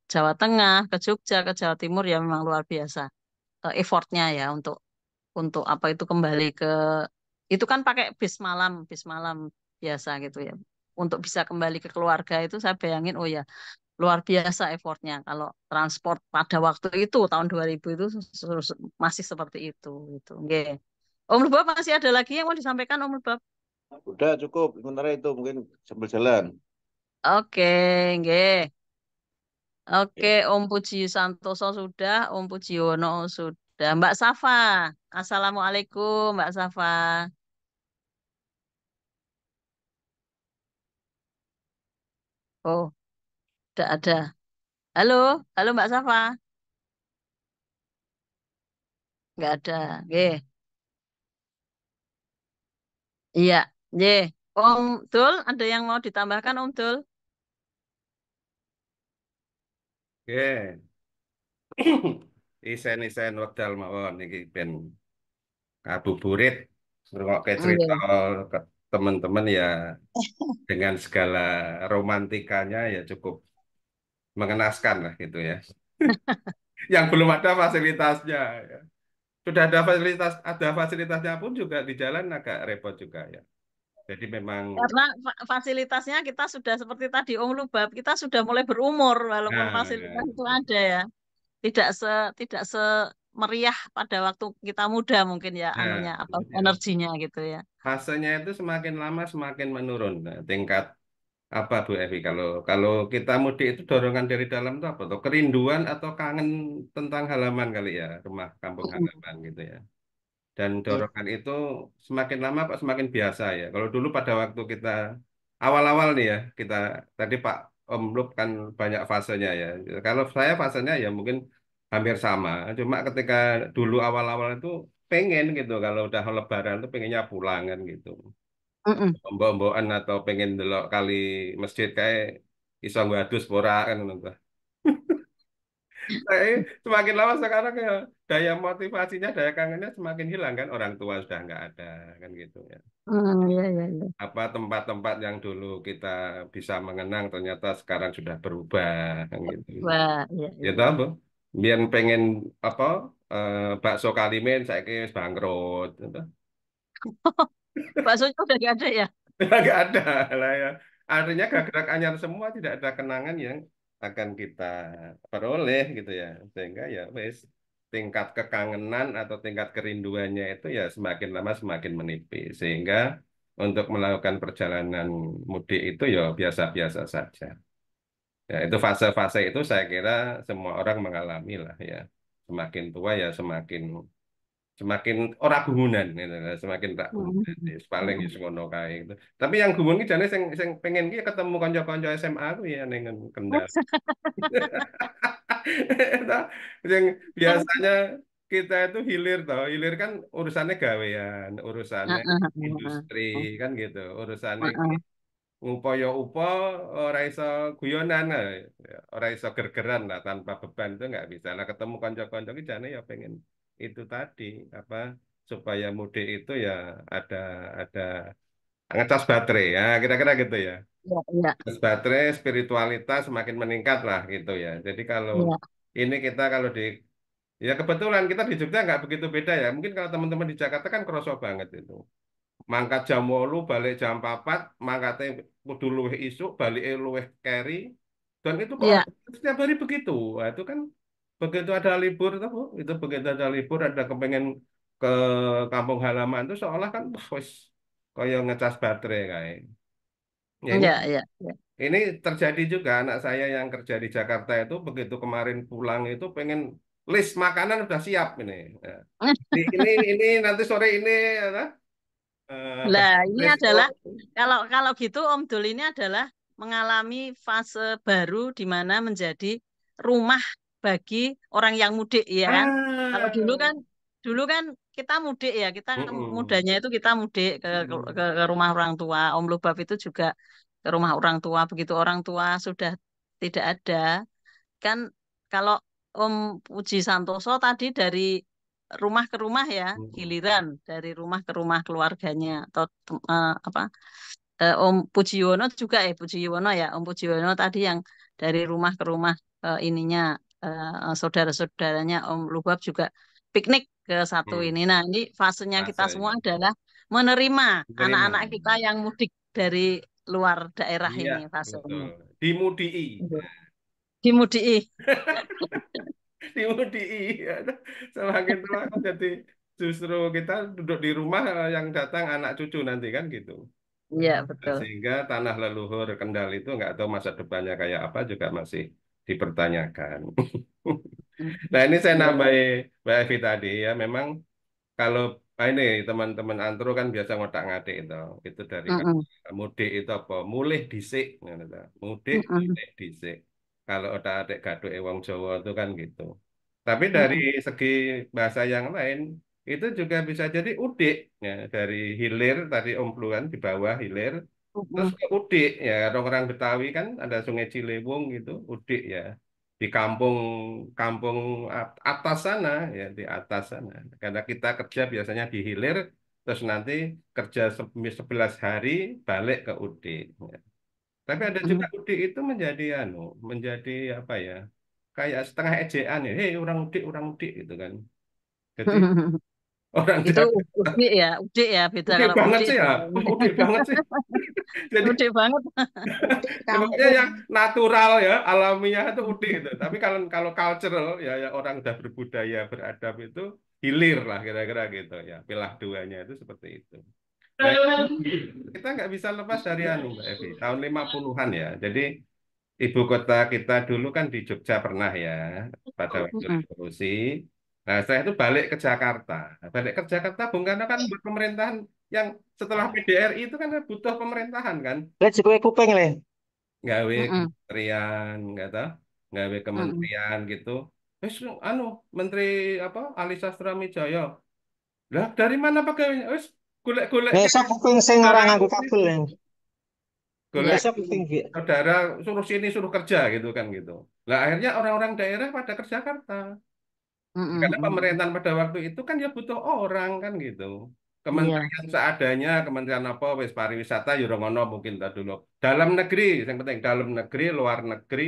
Jawa Tengah, ke Jogja, ke Jawa Timur ya memang luar biasa effortnya ya untuk apa itu kembali ke itu kan pakai bis malam biasa gitu ya. Untuk bisa kembali ke keluarga itu saya bayangin oh ya luar biasa effortnya. Kalau transport pada waktu itu tahun 2000 itu masih seperti itu gitu. Nggih. Om Lubab masih ada lagi yang mau disampaikan Om Lubab? Udah cukup, sementara itu mungkin sambil jalan. Oke, nggih. Oke, Ya. Om Puji Santoso sudah, Om Pujiono sudah. Mbak Safa, Assalamualaikum Mbak Safa. Oh, tidak ada. Halo, halo Mbak Safa. Nggak ada. Nggih. Iya, nggih. Om Dul, ada yang mau ditambahkan Om Dul? Oke. Isen-isen wekdal mawon iki ben ngabuburit ngrungokke cerita Nggih. ke teman-teman ya dengan segala romantikanya ya cukup mengenaskan lah gitu ya. Yang belum ada fasilitasnya ya. Sudah ada fasilitasnya pun juga di jalan agak repot juga ya. Jadi memang Karena fasilitasnya kita sudah seperti tadi Om Lubab, kita sudah mulai berumur walaupun fasilitas nah itu ada ya. Tidak se tidak semeriah pada waktu kita muda mungkin ya nah anunya apa ya, energinya gitu ya. fasenya itu semakin lama semakin menurun. Nah, tingkat apa Bu Evi kalau kalau kita mudik itu dorongan dari dalam itu apa tuh? Kerinduan atau kangen tentang halaman kali ya, rumah kampung halaman gitu ya. Dan Iya. dorongan itu semakin lama kok semakin biasa ya. Kalau dulu pada waktu kita awal-awal nih ya, kita tadi Pak Om Lub kan banyak fasenya ya. Kalau saya fasenya ya mungkin hampir sama. Cuma ketika dulu awal-awal itu pengen gitu kalau udah Lebaran tuh pengennya pulang kan gitu. Mm-mm. Mbok-mbokan atau pengen delok kali masjid kayak iso ngadus pora kan ngono. Nah, semakin lama sekarang ya daya motivasinya, daya kangennya semakin hilang kan orang tua sudah nggak ada kan gitu ya. Iya, iya, iya. Apa tempat-tempat yang dulu kita bisa mengenang ternyata sekarang sudah berubah kan gitu. Wah, iya, Ya iya, tahu, iya. Bu. Biar pengen apa bakso Kalimen saya kira bangkrut gitu. Baksonya udah gak ada ya? Nggak ada lah ya. Artinya gerak anyar semua tidak ada kenangan yang akan kita peroleh gitu ya. Sehingga ya wes tingkat kekangenan atau tingkat kerinduannya itu ya semakin lama semakin menipis. Sehingga untuk melakukan perjalanan mudik itu ya biasa-biasa saja. Ya itu fase-fase itu saya kira semua orang mengalami lah ya. Semakin tua ya semakin semakin ora gumunan gitu lah, semakin tak gumunan Mm-mm. ya paling ya ngono kae gitu. Tapi yang gumun ki jane sing pengen ki ketemu kanca-kanca SMA aku ya ning Kendal. Nah, yang biasanya kita itu hilir toh, hilir kan urusannya gawean, urusannya industri kan gitu, urusannya ngupoyo-upo ora iso guyonan, ora iso gergeran lah tanpa beban itu nggak bisa. Lah ketemu kanca-kanca ki jane ya pengen itu tadi apa supaya mudik itu ya ada ada ngecas baterai ya kira-kira gitu ya. Iya, iya, Ngecas baterai spiritualitas semakin meningkat lah gitu ya. Jadi kalau iya. ini kita kalau di ya kebetulan kita di Jogja nggak begitu beda ya. Mungkin kalau teman-teman di Jakarta kan kerasa banget itu. Mangkat jam 8 balik jam 4 mangkatnya kudu luwih isuk balik luwih keri dan itu kok Iya. setiap hari begitu. Nah, itu kan begitu ada libur tuh Bu, itu begitu ada libur ada kepengen ke kampung halaman itu seolah kan wis kaya ngecas baterai kayak ya Iya, iya, iya. ini terjadi juga anak saya yang kerja di Jakarta itu begitu kemarin pulang itu pengen list makanan udah siap ini. Ya. Ini nanti sore ini apa? Lah, ini Presto. adalah kalau kalau gitu Om Dul ini adalah mengalami fase baru di mana menjadi rumah bagi orang yang mudik ya kan. Kalau Ah, dulu kan kita mudik ya, kita mm-mm. mudanya itu kita mudik Mm-mm. ke rumah orang tua. Om Lubab itu juga ke rumah orang tua. Begitu orang tua sudah tidak ada, kan kalau Om Puji Santoso tadi dari rumah ke rumah ya, Mm-mm. giliran dari rumah ke rumah keluarganya atau apa Om Pujiono juga Pujiono ya, Om Pujiono tadi yang dari rumah ke rumah ininya saudara-saudaranya Om Lubab juga piknik ke satu ini. Nah, ini fasenya kita semua Rasanya adalah menerima terima. anak-anak kita yang mudik dari luar daerah Iya, ini betul. fasenya. Dimudii. Dimudi. Dimudi. Ya. Semakin tua kan jadi justru kita duduk di rumah yang datang anak cucu nanti kan gitu. Iya, Nah, betul. sehingga tanah leluhur Kendal itu nggak tahu masa depannya kayak apa juga masih dipertanyakan. Nah ini saya Iya. nambahin Mbak Evi tadi ya memang kalau ini teman-teman antro kan biasa ngotak-ngatik itu dari Mm-mm. kata mudik itu apa? Mulih dhisik, ngono ta. Mudik Mm-mm. mulih dhisik. Kalau otak-atik gaduh wong Jawa itu kan gitu. Tapi dari Mm-mm. segi bahasa yang lain itu juga bisa jadi udik ya dari hilir tadi ompluan di bawah hilir terus Mm-mm. ke udik ya orang-orang Betawi kan ada Sungai Ciliwung gitu udik ya di kampung kampung atas sana ya di atas sana karena kita kerja biasanya di hilir terus nanti kerja 11 hari balik ke udik ya. Tapi ada juga Mm-mm. udik itu menjadi menjadi apa ya kayak setengah ejaan ya hei orang udik gitu kan jadi orang Itu Jakarta udik ya, udik ya, beda udik kalau banget udik sih ya beda. udik banget sih jadi Udik banget. Udik sebenarnya kampung. yang natural ya, alamiah itu udik itu. Tapi kalau kalau cultural ya, ya orang udah berbudaya, beradab itu hilir lah kira-kira gitu ya. Pilah duanya itu seperti itu. Nah, kita nggak bisa lepas dari Mbak Evi, tahun 50-an ya. Jadi ibu kota kita dulu kan di Jogja pernah ya, pada waktu Mm-mm. revolusi. Nah, saya itu balik ke Jakarta. Nah, balik ke Jakarta, Bung Karno kan buat pemerintahan yang setelah PDRI itu kan butuh pemerintahan kan. Lihat si kue kuping le. Gawe Mm-mm. kementerian nggak tahu gawe Mm-mm. kementerian gitu terus menteri apa Ali Sastra Mijaya lah dari mana pegawainya wes golek-golek Biasa kuping sing saudara orang nganggo kabel. gitu Le. golek Biasa kuping Bi. saudara suruh sini suruh kerja gitu kan gitu lah akhirnya orang-orang daerah pada ke Jakarta karena Mm-mm. pemerintahan pada waktu itu kan ya butuh orang kan gitu Iya, kementerian seadanya kementerian apa wis pariwisata ya ora ngono mungkin tak dulu dalam negeri yang penting dalam negeri luar negeri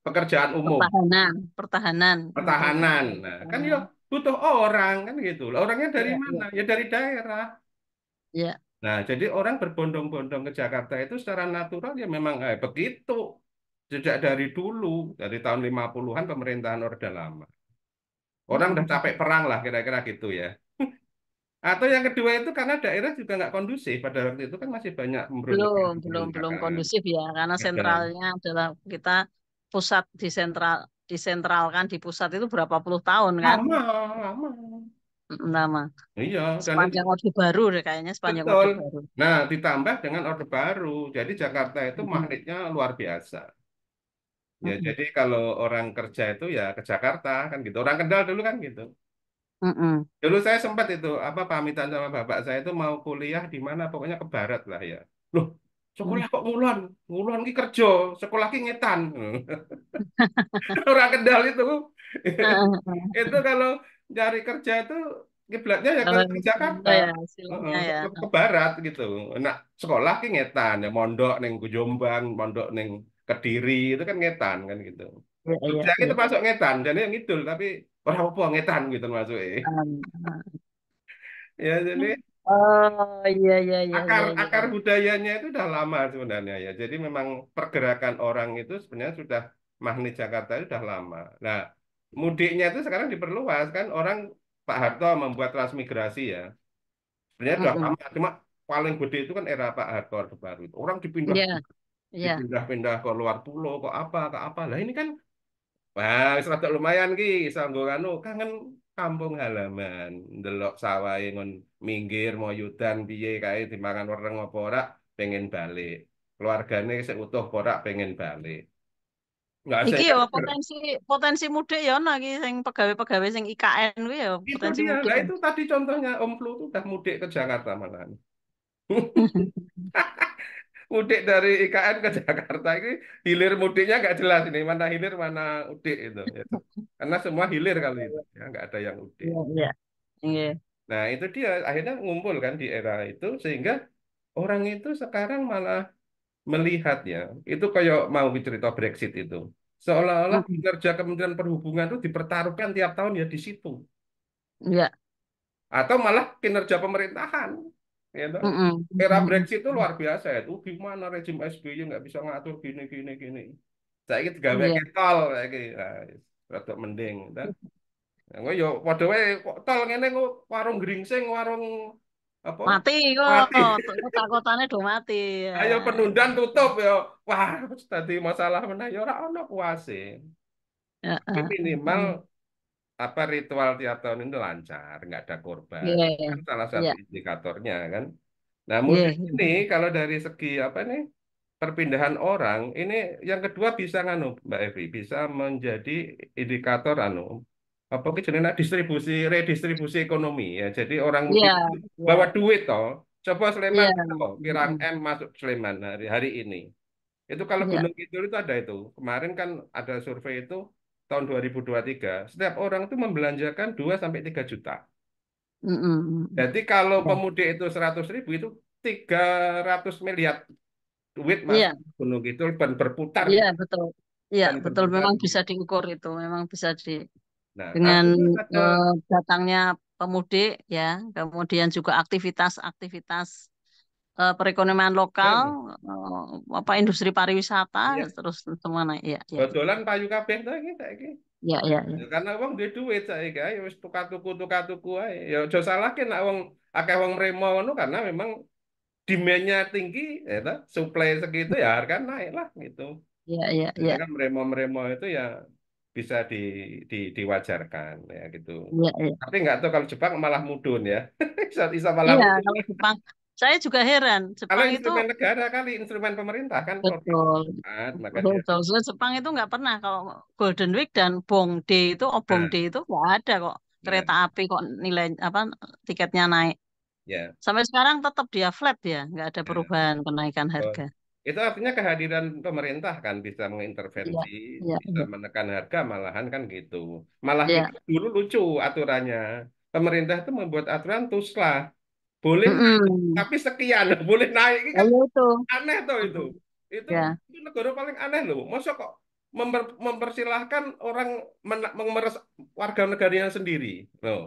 pekerjaan umum pertahanan, pertahanan, kementerian pertahanan. Nah, kan ya pertahanan. butuh orang kan gitu. Lah, orangnya dari Iya, mana? iya, Ya dari daerah. iya. Nah, jadi orang berbondong-bondong ke Jakarta itu secara natural ya memang begitu. Sejak dari dulu, dari tahun 50-an pemerintahan Orde Lama. Orang udah Mm-mm. capek perang lah kira-kira gitu ya. Atau yang kedua itu karena daerah juga nggak kondusif. Pada waktu itu kan masih banyak Belum pemberontakan. kondusif ya, karena Ada sentralnya adalah kita pusat disentralkan di pusat itu berapa puluh tahun kan, lama, lama. lama. Iya, dan itu Sepanjang Orde Baru deh kayaknya sepanjang betul. Orde Baru. Nah, ditambah dengan Orde Baru. Jadi Jakarta itu Mm-mm. magnetnya luar biasa. Ya, Mm-mm. jadi kalau orang kerja itu ya ke Jakarta kan gitu. Orang Kendal dulu kan gitu. Mm-mm. Dulu saya sempat itu apa pamitan sama bapak saya itu mau kuliah di mana pokoknya ke barat lah ya. Loh, sekolah kok ngulon? Ngulon ki kerja, sekolah ki ngetan. Orang Kendal itu itu kalau cari kerja itu kiblatnya ya Kalau ke Jakarta. itu ya hasilnya ya. Ke barat gitu. Nah, sekolah ki ngetan ya mondok neng Jombang, mondok neng Kediri itu kan ngetan kan gitu. Iya, iya, Jogja itu iya. masuk ngetan, jadi yang ngidul tapi orang apa ngetan gitu masuk Um, ya jadi oh iya, iya, iya, akar iya, iya. akar budayanya itu udah lama sebenarnya ya. Jadi memang pergerakan orang itu sebenarnya sudah magnet Jakarta itu sudah lama. Nah, mudiknya itu sekarang diperluas kan orang Pak Harto membuat transmigrasi ya. Sebenarnya sudah Mm-mm. lama, cuma paling gede itu kan era Pak Harto Orde Baru itu. Orang dipindah Iya, iya. dipindah-pindah ke luar pulau ke apa. Lah ini kan wah, wis rada lumayan ki, sanggo anu kangen kampung halaman, ndelok sawah ngon minggir moyudan piye kae dimangan wereng apa ora pengen balik. Keluargane seutuh apa ora pengen balik. Nggak Iki saya ya potensi potensi mudik ya ono iki sing pegawai-pegawai sing IKN kuwi ya itu potensi dia. mudik. Lah itu tadi contohnya Om Flu tuh udah mudik ke Jakarta malahan. Mudik dari IKN ke Jakarta ini hilir mudiknya nggak jelas ini mana hilir mana udik itu. Gitu. Karena semua hilir kali itu ya nggak ada yang udik. Iya, iya. Iya. Nah, itu dia akhirnya ngumpul kan di era itu sehingga orang itu sekarang malah melihat ya, itu kayak mau cerita Brexit itu. Seolah-olah Mm-mm. kinerja Kementerian Perhubungan itu dipertaruhkan tiap tahun ya di situ. Iya. Atau malah kinerja pemerintahan. Gitu. Mm-mm. Era Mm-mm. Brexit itu luar biasa itu. Gimana rezim SBY nggak bisa ngatur gini, gini, gini. Saiki digawe Iya. tol saiki. Nah, rada mending. Ngono yo padha wae kok tol ngene kok warung gringsing, warung apa? Mati kok, Mati. kota-kotanya do mati. Ya. Ayo penundan tutup yo. Wah, wis dadi masalah meneh yo ora ono puase. Ya, Tapi minimal apa ritual tiap tahun ini lancar, nggak ada korban. iya, Kan salah satu iya, indikatornya kan. Nah, iya, mudik ini kalau dari segi apa nih perpindahan orang ini yang kedua bisa nganu Mbak Evi bisa menjadi indikator anu apa ki jenenge distribusi redistribusi ekonomi ya. Jadi orang mudik iya, itu iya, bawa duit toh. Coba Sleman iya, toh, pirang M masuk Sleman hari ini. Itu kalau iya, Gunung Kidul itu ada itu. Kemarin kan ada survei itu tahun 2023. Setiap orang itu membelanjakan 2 sampai 3 juta. mm, mm, mm. Jadi kalau Ya. pemudik itu 100.000 itu 300 miliar duit masuk Iya, ke Gunung Kidul dan berputar iya, betul. Iya, dan betul. berputar. Memang bisa diukur itu. Memang bisa Nah, dengan artinya ada datangnya pemudik, ya, kemudian juga aktivitas perekonomian lokal, ya, apa industri pariwisata, ya, terus semua naik. Iya, iya, dodolan payu kabeh to iki saiki. iya, iya, iya. Ya, karena wong duwe duit saiki ae wis tuku-tuku ae. Ya aja salahke nek wong akeh wong mremo ngono karena memang demand-nya tinggi ya toh, supply segitu ya harga naik lah gitu. Iya, iya, Jadi iya, kan meremo-meremo itu ya bisa diwajarkan ya gitu. iya, iya. Tapi nggak tahu kalau Jepang malah mudun ya. Bisa malah Iya, mudun. kalau Jepang, saya juga heran. Kalau Jepang itu instrumen negara kali instrumen pemerintah kan produk betul, kan, maka dia betul. Soalnya Jepang itu nggak pernah kalau Golden Week dan Bongde itu, nah, Obongde itu nggak ada kok nah kereta api kok nilai apa tiketnya naik. ya. Sampai sekarang tetap dia flat ya, nggak ada Nah, perubahan kenaikan oh, harga. itu artinya kehadiran pemerintah kan bisa Iya, mengintervensi, iya, bisa iya, menekan harga malahan kan gitu. Malah iya. itu dulu lucu aturannya. Pemerintah itu membuat aturan tuslah boleh naik, Mm-mm. tapi sekian boleh naik ini kan Lalu itu, aneh tuh itu. mm, Itu ya, itu negara paling aneh loh. Masa kok mempersilahkan orang memeras warga negaranya sendiri. Loh.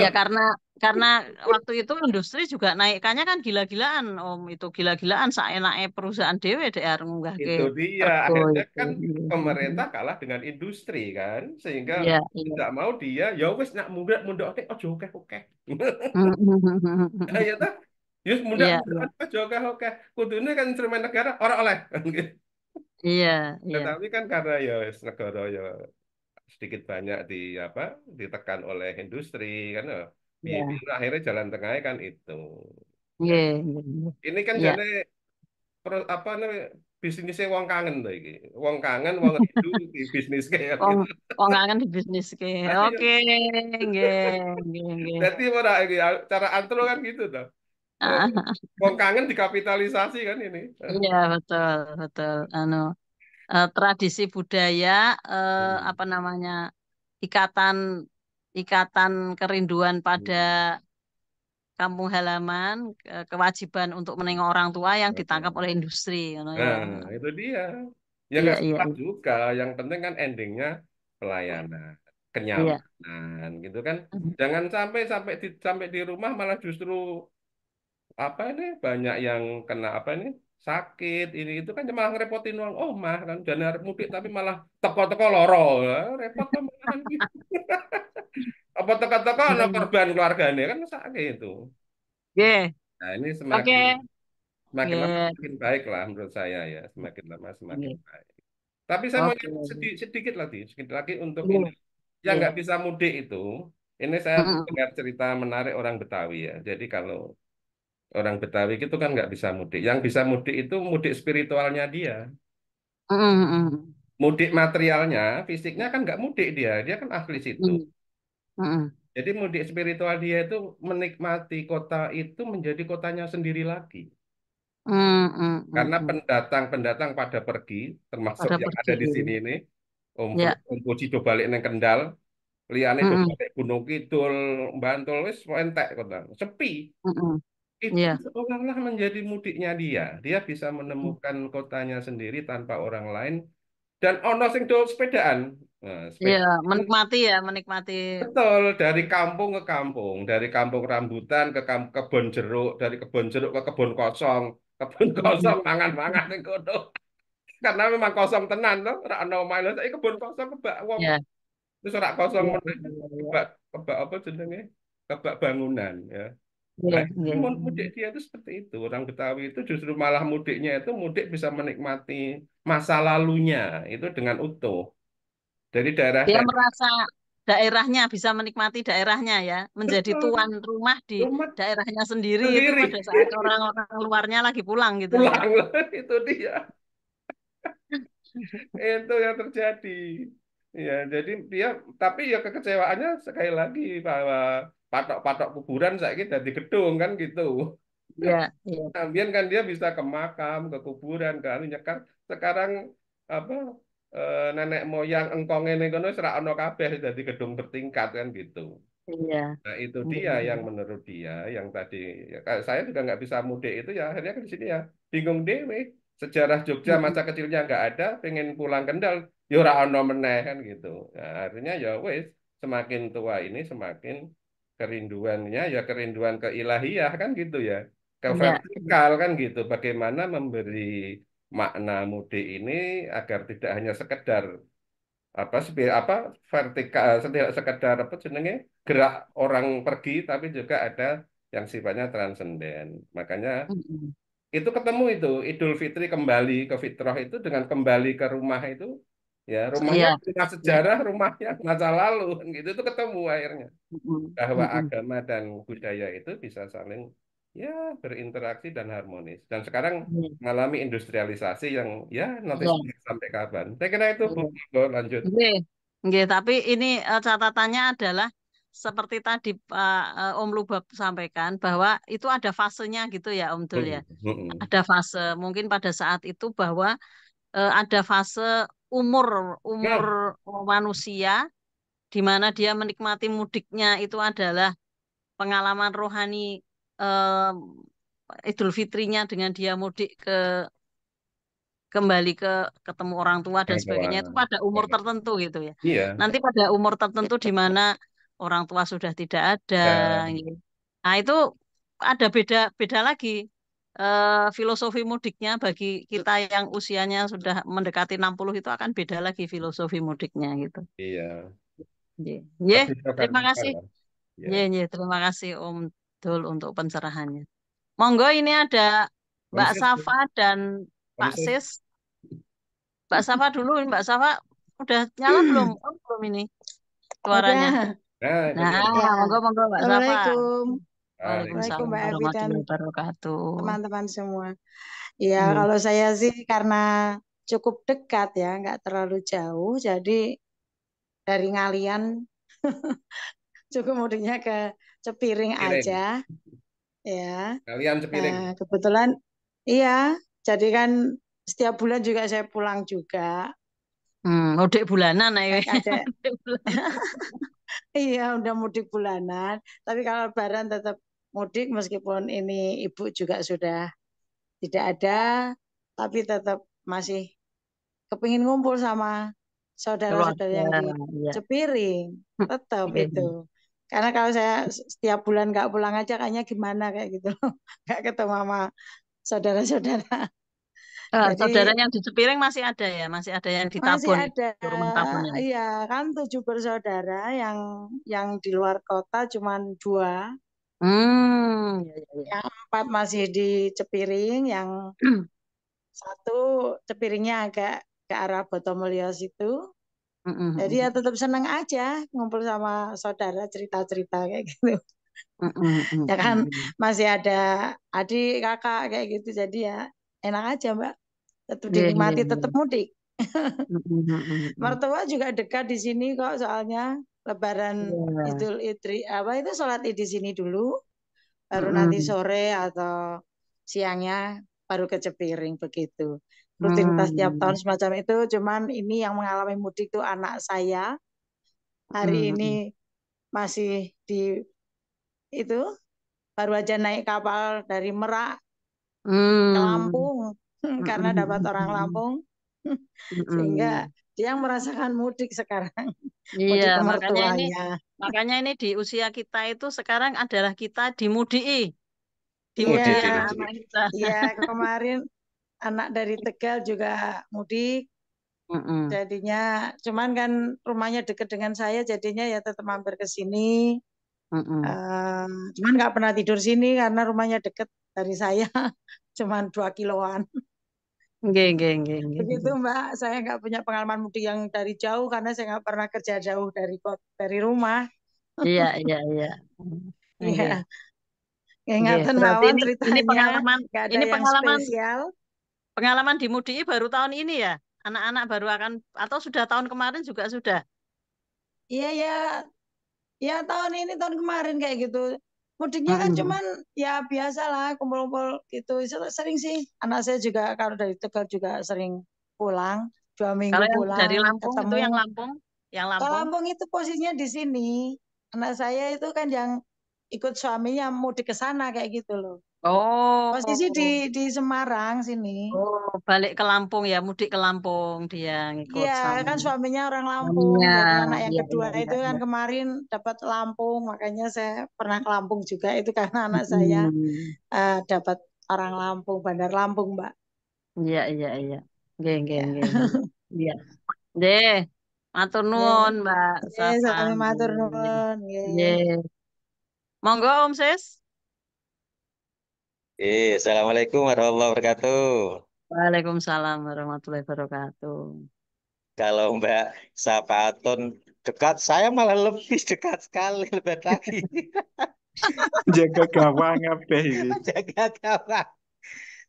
ya Ayo, karena waktu itu industri juga naikannya kan gila-gilaan, Om, itu gila-gilaan saenake perusahaan dewe DR ngunggah ke itu dia. rego Akhirnya itu. kan pemerintah kalah dengan industri kan, sehingga Iya, iya. tidak mau dia ya wis nak mundur mundur oke oke oke oke. Ya ta? Yus mundur Iya, mundur iya, oke oke oke. Kudune kan instrumen negara orang oleh. iya, iya, Tetapi kan karena ya wis negara ya sedikit banyak apa ditekan oleh industri kan ya. iya, Akhirnya jalan tengahnya kan itu. iya, Nah, iya, ini kan iya. jadi apa namanya bisnisnya wong kangen tuh iki. Wong kangen, wong rindu di bisnis kayak Wong gitu. wong kangen di bisnis ke. Jadi Oke, nggih, nggih, nggih. jadi ora iki cara antro kan gitu tuh. Eh, Ah, Wong kangen dikapitalisasi kan ini. iya, betul, betul. Anu, tradisi budaya, Hmm. apa namanya, ikatan ikatan kerinduan pada Hmm. kampung halaman, kewajiban untuk menengok orang tua yang ditangkap Nah, oleh industri, ngono ya. itu dia. Ya Iya, nggak iya, salah juga. Yang penting kan endingnya pelayanan, iya. kenyamanan gitu kan. Jangan sampai di rumah malah justru apa ini banyak yang kena apa ini sakit ini itu kan malah ngerepotin uang omah kan dan arep mudik tapi malah teko-teko loro. Ya, repot kan malahan gitu. Apa teko-teko ana Hmm. korban keluarganya kan sakit itu. Oke, Nah ini oke, semakin lama oke, semakin baik lah menurut saya ya semakin lama semakin oke, baik. Tapi saya mau oke. sedikit lagi untuk Iya, ini yang iya. nggak bisa mudik itu. Ini saya Mm-mm. dengar cerita menarik orang Betawi ya. Jadi kalau orang Betawi itu kan nggak bisa mudik. Yang bisa mudik itu mudik spiritualnya dia. Mm-mm. Mudik materialnya, fisiknya kan nggak mudik dia. Dia kan asli situ. Mm-mm. Mm-mm. Jadi mudik spiritual dia itu menikmati kota itu menjadi kotanya sendiri lagi. Mm-mm. Karena Mm-mm. pendatang-pendatang pada pergi, termasuk Pada yang ada pergi. di sini ini, Ya. Om Puji do balik nang Kendal, liyane do Mm-mm. balik Gunung Kidul, Bantul wis entek kota. Sepi. Mm-mm. Itu Ya. seolah-olah menjadi mudiknya dia. Dia bisa menemukan kotanya sendiri tanpa orang lain dan ono sing do sepedaan. Nah, Ya, sepeda menikmati ya, menikmati. betul dari kampung ke kampung, dari kampung rambutan ke kebun jeruk, dari kebun jeruk ke kebun kosong, kebun kosong Mm-mm. mangan-mangan ning kono. Karena memang kosong tenan toh, ora ono omah lho saiki kebun kosong kebak wong. Ya, Terus ora kosong ya, meneh kebak kebak apa jenenge? Kebak bangunan ya. Nah, ya, itu ya, mudik dia itu seperti itu. Orang Betawi itu justru malah mudiknya itu mudik bisa menikmati masa lalunya itu dengan utuh. Dari dia daerah-daerah merasa daerahnya bisa menikmati daerahnya ya, menjadi betul, tuan rumah di rumah daerahnya sendiri itu sendiri pada saat orang-orang luarnya lagi pulang gitu ya. pulang itu dia. Itu yang terjadi. Ya, jadi dia tapi ya kekecewaannya sekali lagi bahwa patok-patok kuburan saya di gedung kan gitu. Ya, ya. Ambien kan dia bisa ke makam, ke kuburan, ke anu nyekar. Sekarang apa nenek moyang engkong ini kono serak ono kabeh jadi gedung bertingkat kan gitu. Iya. Nah, itu Iya, dia iya. yang menurut dia yang tadi ya, saya juga nggak bisa mudik itu ya akhirnya ke sini ya bingung dewe. Sejarah Jogja masa Mm-mm. kecilnya nggak ada, pengen pulang Kendal, ya ora ono meneh kan gitu. Nah, akhirnya ya wes semakin tua ini semakin kerinduannya ya kerinduan ke ilahiyah kan gitu ya. Ke Iya. vertikal kan gitu. Bagaimana memberi makna mudik ini agar tidak hanya sekedar apa vertikal tidak sekedar apa jenenge gerak orang pergi tapi juga ada yang sifatnya transenden. Makanya Mm-mm. itu ketemu itu Idul Fitri kembali ke fitrah itu dengan kembali ke rumah itu ya rumahnya Iya. rumah Iya. sejarah rumahnya masa lalu kan gitu itu ketemu akhirnya Mm-mm. bahwa Mm-mm. agama dan budaya itu bisa saling ya berinteraksi dan harmonis dan sekarang Iya. mengalami industrialisasi yang ya nanti Iya. sampai kapan saya kira itu Bu Iya. Bo, lanjut. Nggih. Nggih, tapi ini catatannya adalah seperti tadi Pak Om Lubab sampaikan bahwa itu ada fasenya gitu ya Om Dul ya. Mm, mm, Ada fase mungkin pada saat itu bahwa ada fase umur umur nah manusia di mana dia menikmati mudiknya itu adalah pengalaman rohani eh, Idul Fitrinya dengan dia mudik kembali ketemu orang tua dan orang tua sebagainya itu pada umur tertentu gitu ya. iya Nanti pada umur tertentu di mana orang tua sudah tidak ada dan gitu. Nah, itu ada beda beda lagi filosofi mudiknya bagi kita yang usianya sudah mendekati 60 itu akan beda lagi filosofi mudiknya gitu. iya Nggih. Nggih, lebih ke terima vertikal kasih. lah ya Nggih, nggih, terima kasih Om Dul untuk pencerahannya. Monggo ini ada Mbak Omses Safa dan Pak Omses Sis. Mbak Safa dulu, Mbak Safa udah nyala belum? Oh, belum ini suaranya. Udah, nah itu Nah, dia ya. monggo monggo Mbak Safa. Assalamualaikum. Assalamualaikum Waalaikumsalam Mbak Evi dan warahmatullahi wabarakatuh. teman-teman semua. Ya, Hmm. kalau saya sih karena cukup dekat ya, nggak terlalu jauh, jadi dari Ngalian cukup mudiknya ke Cepiring piring aja, ya. kalian Nah, sepiring kebetulan, iya, jadi kan setiap bulan juga saya pulang juga. Mudik bulanan ayo. Ada, Mudik bulanan. iya, udah mudik bulanan. Tapi kalau Lebaran tetap mudik, meskipun ini ibu juga sudah tidak ada, tapi tetap masih kepingin ngumpul sama saudara-saudara Keluarga, yang di ya. Cepiring, tetap itu. Iya. Karena kalau saya setiap bulan nggak pulang aja kayaknya gimana kayak gitu loh. Nggak ketemu sama saudara-saudara. Saudara Jadi yang di Cepiring masih ada ya, masih ada yang di masih Tabun, ada, di rumah Tabunan. iya kan 7 bersaudara yang di luar kota cuman 2, Ya, ya, yang ya. 4 masih di Cepiring, yang 1 Cepiringnya agak ke arah Botomulyo situ. Jadi ya tetap seneng aja ngumpul sama saudara cerita-cerita kayak gitu. Ya kan masih ada adik, kakak kayak gitu. Jadi ya enak aja Mbak. Tetap Iya, iya, dinikmati, iya. tetap mudik. Mm-mm. Mertua juga dekat di sini kok soalnya Lebaran Iya. Idul Fitri apa itu sholat Id di sini dulu, baru nanti Mm-mm. sore atau siangnya baru ke Cepiring begitu. Rutinitas tiap tahun Mm. semacam itu, cuman ini yang mengalami mudik itu anak saya. Hari ini Mm. masih di itu baru aja naik kapal dari Merak ke Mm. Lampung karena dapat orang Mm. Lampung sehingga Mm. dia merasakan mudik sekarang, Iya, mudik ke makanya mertuanya. di usia kita itu sekarang adalah kita dimudii mau Iya, dimudii diri anak-anak kita. iya kemarin anak dari Tegal juga mudik. Jadinya cuman kan rumahnya dekat dengan saya, jadinya ya tetap mampir ke sini. Cuman nggak pernah tidur sini karena rumahnya dekat dari saya, cuman 2 kiloan. Begitu Mbak, saya nggak punya pengalaman mudik yang dari jauh karena saya nggak pernah kerja jauh dari rumah. Iya. Iya, Nggih, ingatan berarti mawon ini ceritanya, nggak ada yang spesial. pengalaman di Mudik baru tahun ini ya? Anak-anak baru akan atau sudah tahun kemarin juga sudah? Iya ya, ya tahun ini tahun kemarin kayak gitu. Mudiknya kan cuman ya biasalah kumpul-kumpul gitu. Sering sih. Anak saya juga kalau dari Tegal juga sering pulang. 2 minggu Kalau yang dari pulang Lampung itu yang ketemu. Lampung, yang Kalau Lampung. Lampung itu posisinya di sini. Anak saya itu kan yang ikut suaminya mudik ke sana kayak gitu loh. Posisi Oh, di Semarang sini. balik ke Lampung ya, mudik ke Lampung dia ngikut Iya, sama kan suaminya orang Lampung. suaminya. Jadi anak yang Iya, kedua itu kan iya. kemarin dapat Lampung, makanya saya pernah ke Lampung juga. Itu karena anak saya Hmm. dapat orang Lampung, Bandar Lampung, Mbak. Iya. Nggih. Ya. Iya. Nggih. Matur nuwun, Mbak Sami Safang. matur nuwun. Nggih. Nggih. Monggo Om Sis. Assalamualaikum warahmatullahi wabarakatuh. Waalaikumsalam warahmatullahi wabarakatuh. Kalau Mbak Safatun dekat, saya malah lebih dekat sekali, lebih lagi. Jaga gawang apa ini? Jaga gawang.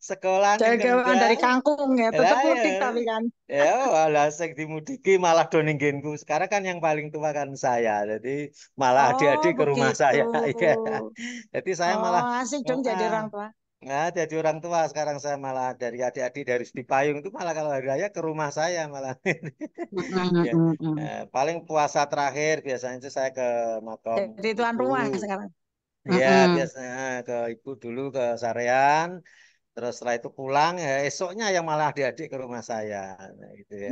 Sekolah ning Jaga gawang dari Kendal. kangkung ya, tetap Lah ya. mudik tapi kan. Ya, walah sing dimudiki malah do ning nggenku. Sekarang kan yang paling tua kan saya. Jadi malah Oh, adik-adik ke rumah begitu. saya. Iya. Jadi saya malah Oh, asik dong jadi orang tua. Nah, jadi orang tua sekarang saya malah dari adik-adik dari di payung itu malah kalau hari raya ke rumah saya malah. Ya, paling puasa terakhir biasanya itu saya ke makam Jadi tuan ibu. rumah sekarang. Ya, biasanya ke ibu dulu ke Sarean. Terus setelah itu pulang, ya esoknya yang malah adik-adik ke rumah saya, nah, gitu ya.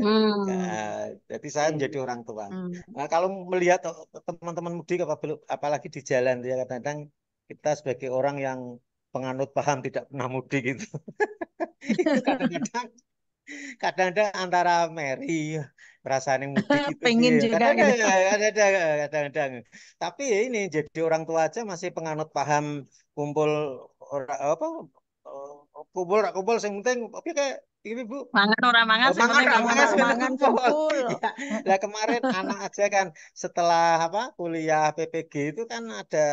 Jadi saya menjadi orang tua. Nah, kalau melihat teman-teman mudik, apalagi di jalan, ya kadang-kadang kita sebagai orang yang penganut paham tidak pernah mudik itu, itu kadang-kadang antara Mary perasaan yang mudik itu Pengen dia juga kadang-kadang gitu. kadang-kadang tapi ya ini jadi orang tua aja masih penganut paham kumpul apa kumpul yang penting oke kayak ini Bu Mangan ora mangan sing mangan penting rak mangan kumpul. sebenarnya Mangan kumpul kumpul. ya lah kemarin anak aja kan setelah apa kuliah PPG itu kan ada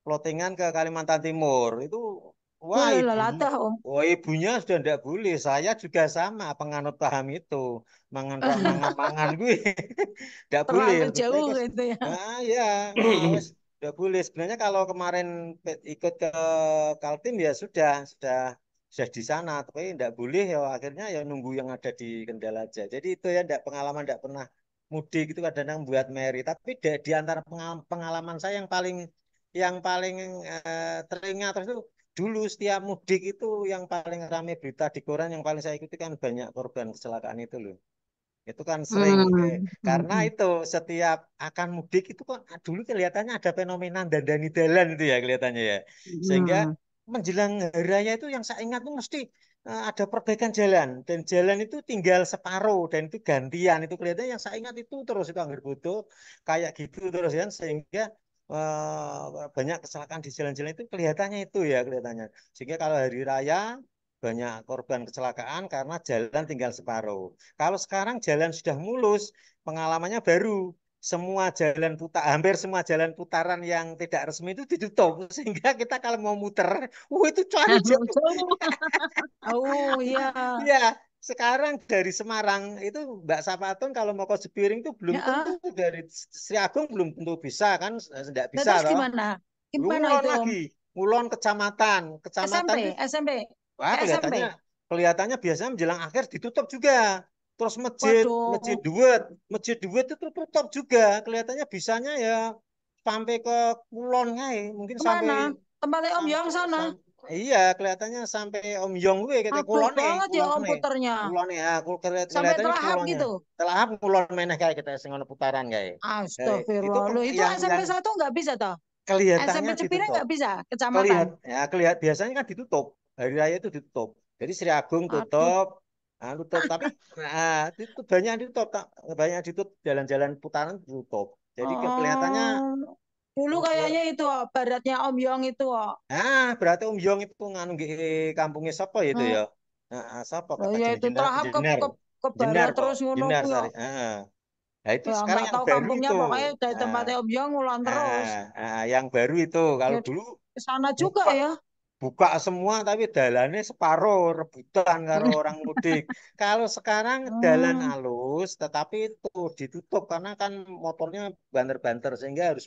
plottingan ke Kalimantan Timur itu wah ibunya Latah Om. oh ibunya sudah tidak boleh saya juga sama penganut paham itu mangan rak mangan mangan gue tidak boleh Terlalu lebih baik jauh gitu ya. ah ya wes tidak boleh sebenarnya kalau kemarin ikut ke Kaltim ya sudah di sana tapi tidak boleh ya akhirnya ya nunggu yang ada di Kendal aja jadi itu ya tidak pengalaman tidak pernah mudik itu kadang-kadang buat Mary tapi di antara pengalaman saya yang paling teringat terus itu dulu setiap mudik itu yang paling ramai berita di koran yang paling saya ikuti kan banyak korban kecelakaan itu loh itu kan sering karena itu setiap akan mudik itu kan dulu kelihatannya ada fenomena dandani dalan itu ya kelihatannya ya sehingga menjelang hari raya itu yang saya ingat tuh mesti ada perbaikan jalan dan jalan itu tinggal separuh dan itu gantian itu kelihatannya yang saya ingat itu terus itu anggar foto kayak gitu terus kan sehingga banyak kecelakaan di jalan-jalan itu kelihatannya itu ya kelihatannya sehingga kalau hari raya banyak korban kecelakaan karena jalan tinggal separuh. Kalau sekarang jalan sudah mulus, pengalamannya baru. Hampir semua jalan putaran yang tidak resmi itu ditutup. Sehingga kita kalau mau muter, itu cari jauh. Oh iya. Ya, sekarang dari Semarang itu Mbak Sapaton kalau mau ke Sepiring itu belum tentu dari Sri Agung belum tentu bisa kan, tidak Nah, bisa terus toh. gimana? Gimana Ngulon itu Om? lagi, ngulon kecamatan, kecamatan itu SMP. wah Ke SMP. kelihatannya biasanya menjelang akhir ditutup juga. Terus Waduh. masjid duet itu tutup juga. Kelihatannya bisanya ya sampai ke Kulon ya, mungkin sampai Kemana? Tempatnya Om Yong sana. iya kelihatannya sampai Om Yong gue kata Aduh banget ya Om Kulone. puternya. Kulone ya, Sampai kelihatannya telahap Kulonnya. gitu. Telahap Kulon meneh kayak kita sing ono putaran kayak. Itu Astagfirullah. Itu SMP yang 1 nggak bisa toh? SMP kelihatannya Cepiring ditutup. nggak bisa, kecamatan. Biasanya kan ditutup. Hari raya itu ditutup. Jadi Sri Agung Aduh. tutup, tutup. Tapi itu banyak ditutup, banyak ditutup jalan-jalan putaran tutup. Jadi kelihatannya, Oh, dulu kayaknya itu baratnya Om Yong itu. berarti Om Yong itu nganu kampungnya siapa itu Hmm. ya? Siapa Lah kata ya itu Jenar, telahap Jenar, ke Jenar barat kok, terus ngono Jenar ku ya. Sari. Nah itu Ya sekarang nggak yang tahu baru kampungnya itu. pokoknya dari Nah, tempatnya Om Yong ngulang terus. yang baru itu. Kalau Ya dulu ke sana juga buka ya. buka semua tapi dalannya separuh rebutan karo orang mudik. Kalau sekarang dalan Hmm. halus tetapi itu ditutup karena kan motornya banter-banter sehingga harus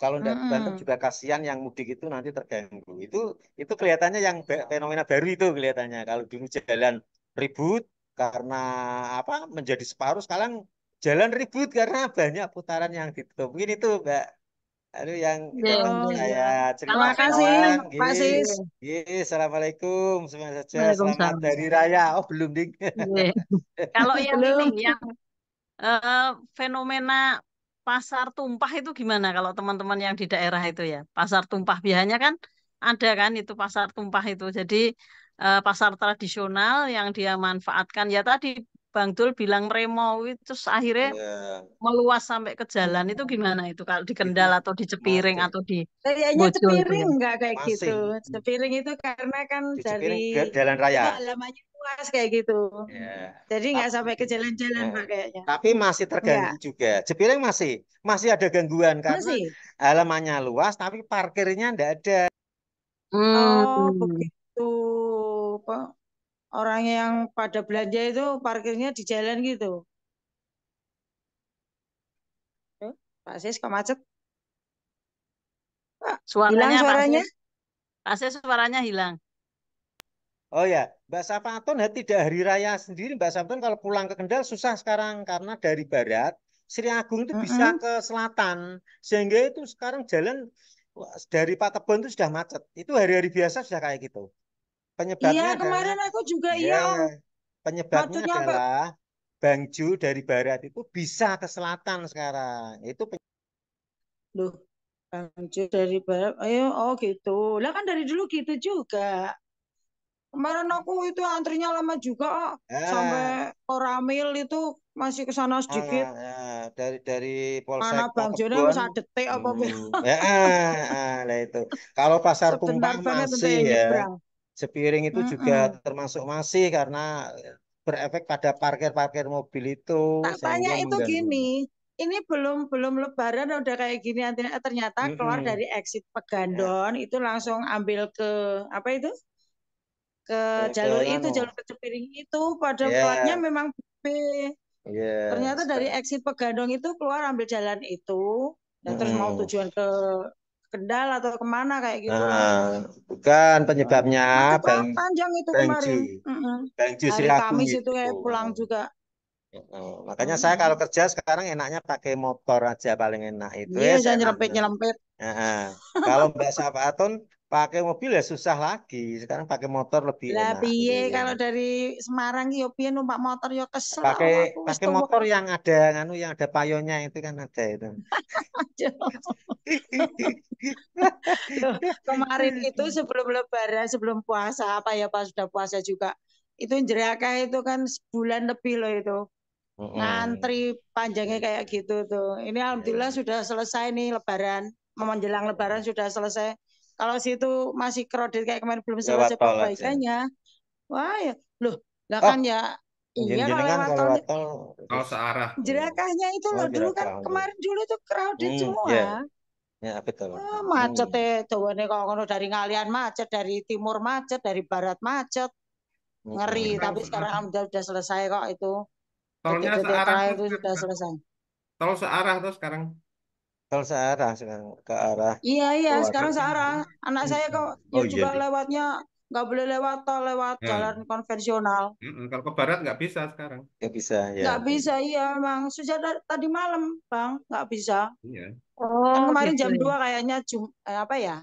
kalau tidak banter Mm-mm. juga kasihan yang mudik itu nanti terganggu. Itu kelihatannya yang fenomena baru itu kelihatannya. Kalau dulu jalan ribut karena apa menjadi separuh sekarang jalan ribut karena banyak putaran yang ditutup. Mungkin itu Mbak. Aduh yang Iya, Oh iya. saya ya. Kalau Makasih ceritakan. Pak Gih, Sis. iya. assalamualaikum semua saja. Selamat Waalaikumsalam. Hari Raya. Oh belum ding. Iya. Kalau yang ini, Belum. yang eh, fenomena pasar tumpah itu gimana kalau teman-teman yang di daerah itu ya? Pasar tumpah biasanya kan ada kan itu pasar tumpah itu. Jadi pasar tradisional yang dia manfaatkan ya tadi Bang Dul bilang Remawi terus akhirnya Ya, meluas sampai ke jalan itu Oh, gimana itu kalau di itu Kendal atau di Cepiring masih, atau di kayaknya Bojo itu Cepiring ya? nggak kayak gitu. masih Cepiring itu karena kan di dari Cipiring Jalan itu Raya. halamannya luas kayak gitu. Ya, Jadi nggak tapi, sampai ke jalan-jalan eh, Pak kayaknya. tapi masih Enggak. terganggu juga. Cipiring masih ada gangguan karena Masih. halamannya luas tapi parkirnya enggak ada. Oh, Hmm. begitu. Pak. Orang yang pada belanja itu parkirnya di jalan gitu. Eh, Pak Sis kok macet? Pak, hilang Suaranya Pak suaranya? Sis, Pak Sis suaranya hilang. Oh ya, Mbak Sapaton tidak hari raya sendiri. Mbak Sapaton kalau pulang ke Kendal susah sekarang karena dari barat Sri Agung itu bisa Mm-mm. ke selatan. Sehingga itu sekarang jalan dari Patebon itu sudah macet. Itu hari-hari biasa sudah kayak gitu. Iya, Penyebabnya adalah kemarin aku juga ya, iya Om. penyebabnya Macetnya sampai, adalah Bangju dari barat itu bisa ke selatan sekarang. Itu loh, Bangjo dari barat, ayo, oh gitu. Lah kan dari dulu gitu juga. Kemarin aku itu antrinya lama juga, ah. Sampai ah, Koramil itu masih ke sana sedikit. dari Polsek Mana Bang Jona Patebon. sadetik apa Nah itu. Kalau pasar tumpah sebentar banget untuk masih yang ya, nyebrang. Sepiring itu juga Mm-mm. termasuk masih karena berefek pada parkir-parkir mobil itu Tak tanya sehingga itu mengganggu. gini, ini belum belum Lebaran udah kayak gini, ternyata keluar Mm-mm. dari exit Ya, Pegandon itu langsung ambil ke apa itu ke ke jalur itu nganu. jalur ke Cepiring itu pada platnya Ya, memang B. ya. Ternyata dari exit Pegandon itu keluar ambil jalan itu dan terus mau Mm-mm. tujuan ke Kendal atau kemana kayak gitulah. Bukan penyebabnya Macet Bang panjang itu Bangju. kemarin. Mm-mm. Bangju Sri Hari Agung Kamis itu itu. kayak pulang juga. Makanya saya kalau Mm-mm. kerja sekarang enaknya pakai motor aja paling enak itu Iya, wes saya enak. nyerempet-nyerempet. Heeh. Kalau Mbak Sapaton pakai mobil ya susah lagi. Sekarang pakai motor lebih Lah enak. piye Gitu. kalau dari Semarang ki yo piye numpak motor yo kesel Pakai om aku wis pakai tuwa motor yang ada nganu yang ada payonnya itu kan ada itu. aja. Loh, kemarin itu sebelum Lebaran, sebelum puasa apa ya pas sudah puasa juga. Itu jerakah itu kan sebulan lebih loh itu. Mm-mm. Ngantri panjangnya kayak gitu tuh. Ini alhamdulillah Ya. sudah selesai nih Lebaran. Menjelang Lebaran sudah selesai. Kalau situ masih kredit kayak kemarin belum Lewat selesai tol aja. perbaikannya. Wah ya, loh, lah Oh, kan ya iya kalau jenengan lewat kalau tol lewat tol Oh, terus searah. jerakahnya itu oh loh dulu kan jerakah. kemarin dulu itu crowded semua. Ya, ya betul. Macet Hmm. dawane kok ngono dari ngalian macet, dari timur macet, dari barat macet. Ngeri, Mm-mm. tapi sekarang Sekarang alhamdulillah sudah selesai kok itu. tolnya Detik-detik searah terakhir tuh itu sudah sekarang. selesai. Tol searah tuh sekarang. Tol searah sekarang ke arah Iya, iya, luar. sekarang searah. Anak saya kok ya Oh iya juga deh. lewatnya nggak boleh lewat tol, lewat Nah, jalan konvensional. kalau ke barat nggak bisa sekarang. Ya bisa ya. Nggak bisa, iya emang. Sejak tadi malam, Bang, nggak bisa. Iya. Kan Oh kemarin gitu jam ya. 2 kayaknya apa ya?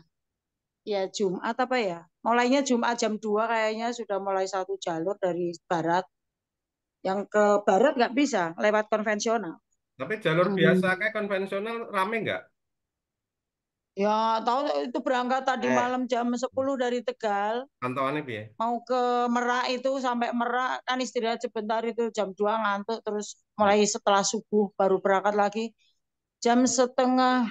Ya Jumat apa ya? Mulainya Jumat jam 2 kayaknya sudah mulai satu jalur dari barat. Yang ke barat nggak bisa, lewat konvensional. Tapi jalur biasa Hmm. kayak konvensional rame nggak? Ya, tahu itu berangkat tadi Eh, malam jam 10 dari Tegal, Pantauannya piye? mau ke Merak itu sampai Merak kan istirahat sebentar itu jam 2 ngantuk terus mulai setelah subuh baru berangkat lagi. Jam setengah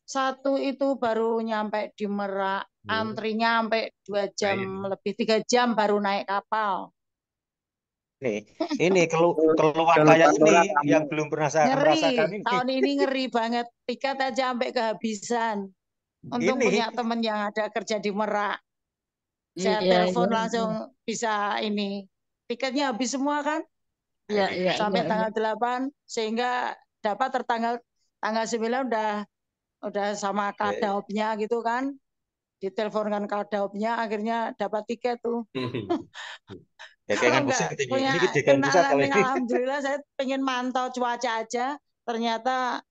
1 itu baru nyampe di Merak. Antrinya sampai 2 jam Ayo. lebih 3 jam baru naik kapal. Nih, ini keluhan Kalau kayak ini Pandora kamu. yang belum pernah saya Ngeri, merasakan ini. tahun ini ngeri banget. Tiket aja sampai kehabisan. Untung Ini punya temen yang ada kerja di Merak. Saya Iya, iya, telepon langsung bisa ini. Tiketnya habis semua kan iya, iya, iya, sampai iya. tanggal 8 sehingga dapat tanggal 9 udah sama kadaupnya gitu kan. Diteleponkan kadaupnya akhirnya dapat tiket tuh. Ya Kalau kayaknya pusing nggak punya ini diganggu saya kenalan kalau yang ini. alhamdulillah saya pengen mantau cuaca aja. Ternyata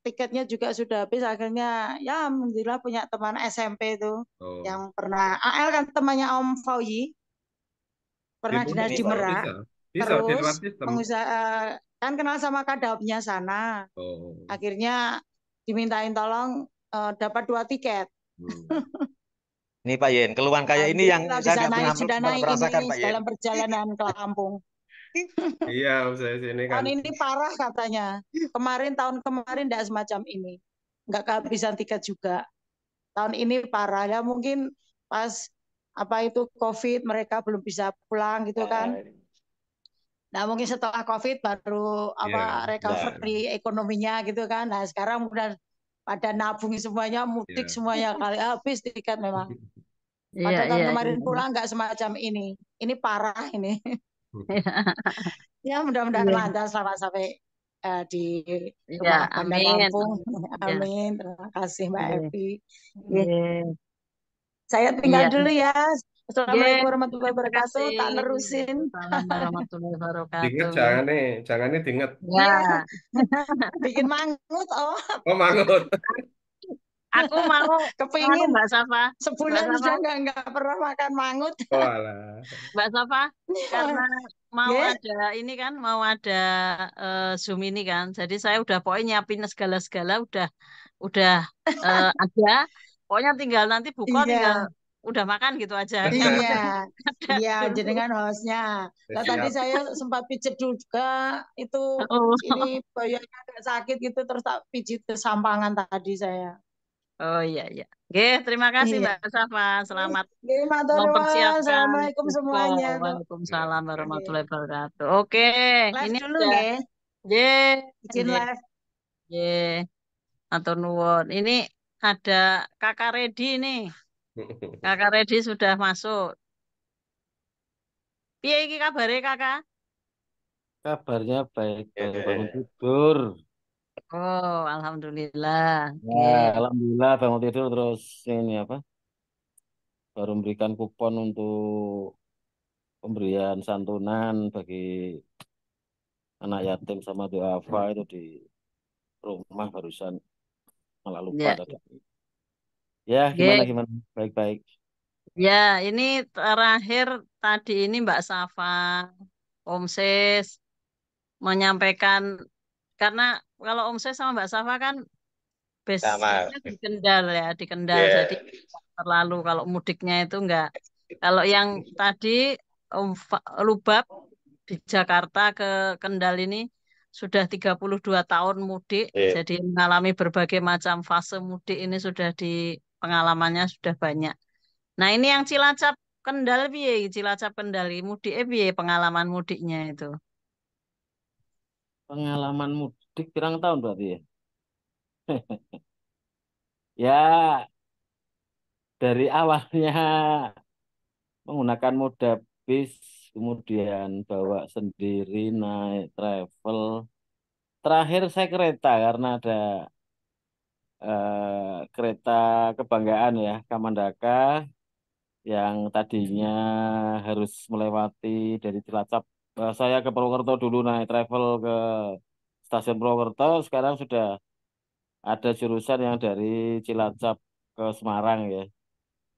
tiketnya juga sudah habis. Akhirnya ya alhamdulillah punya teman SMP itu Oh. yang pernah AL kan temannya Om Fauzi pernah Dibuat dinas Ini di Pak. Merak. bisa. Bisa di Terus luar sistem. pengusaha kan kenal sama kadaupnya sana. Oh. Akhirnya dimintain tolong dapat 2 tiket. Ini Pak Yen, keluhan kayak ini yang Alhamdulillah saya bisa nggak pernah naik sudah naik merasakan ini Pak Yen. dalam perjalanan ke Lampung. Iya, saya sini kan. Tahun ini parah katanya. Tahun kemarin tidak semacam ini. Nggak kehabisan tiket juga. Tahun ini parah ya mungkin pas apa itu COVID mereka belum bisa pulang gitu kan. Nah mungkin setelah COVID baru Iya. apa Nah, recovery ekonominya gitu kan. Nah sekarang udah pada nabung semuanya, mudik iya. semuanya kali habis tiket memang. Iya, Pada tahun iya, kemarin iya. pulang nggak semacam ini. Ini parah ini. Ya Iya, mudah-mudahan lancar selama sampai di iya, rumah Bandar amin, Lampung. amin. Iya, Amin. Terima kasih Mbak iya, Evi. iya, Saya tinggal iya. dulu ya. Iya, Assalamualaikum warahmatullahi terima wabarakatuh. kasih. Tak nerusin. Waalaikumsalam warahmatullahi Diinget wabarakatuh. jangan nih diinget. Iya, Ya, bikin mangut. Oh, Oh, mangut. aku mau kepingin Mbak Safa. Mbak sebulan Safa, sudah nggak pernah makan mangut. Oh, alah. Mbak Safa, karena mau Ya, ada ini kan, mau ada Zoom ini kan. Jadi saya udah pokoknya nyiapin segala-segala udah ada. Pokoknya tinggal nanti buka tinggal iya, udah makan gitu aja. Nggak iya, perlu ada iya, dulu. jenengan hostnya. Nah tadi Siap. saya sempat pijit juga itu Oh, ini bayarnya agak sakit gitu terus tak pijit kesampangan tadi saya. oh iya iya. Oke, terima kasih Iya. Mbak Safa. Selamat Oke, matur nuwun. mempersiapkan Assalamualaikum buku. semuanya. Ya. Waalaikumsalam Oke. warahmatullahi wabarakatuh. Oke, Live ini dulu udah. nggih. Ye, Izin ye, live. ye. Matur nuwun. Ini ada Kakak Redi nih. Kakak Redi sudah masuk. Piye iki kabare Kakak? Kabarnya baik, baru bangun Eh, tidur. Oh, alhamdulillah. Ya, Oke. alhamdulillah bangun tidur terus ini apa? Baru memberikan kupon untuk pemberian santunan bagi anak yatim sama duafa itu di rumah barusan malah lupa Ya, tadi. Ya, oke. gimana gimana? Baik-baik. Ya, ini terakhir tadi ini Mbak Safa, Om Sis menyampaikan karena kalau Om Sis sama Mbak Safa kan sama. basicnya di Kendal ya, di Kendal. Jadi Ya. terlalu kalau mudiknya itu enggak. Kalau yang tadi Lubab di Jakarta ke Kendal ini sudah 32 tahun mudik, Ya. jadi mengalami berbagai macam fase mudik ini sudah di pengalamannya sudah banyak. Nah, ini yang Cilacap Kendal piye? Cilacap Kendal mudik piye pengalaman mudiknya itu? Pengalaman mudik pirang tahun berarti ya? Ya, dari awalnya menggunakan moda bis, kemudian bawa sendiri, naik travel. Terakhir saya kereta karena ada kereta kebanggaan ya, Kamandaka yang tadinya harus melewati dari Cilacap. Saya ke Purwokerto dulu naik travel ke stasiun Purwokerto, sekarang sudah ada jurusan yang dari Cilacap ke Semarang ya.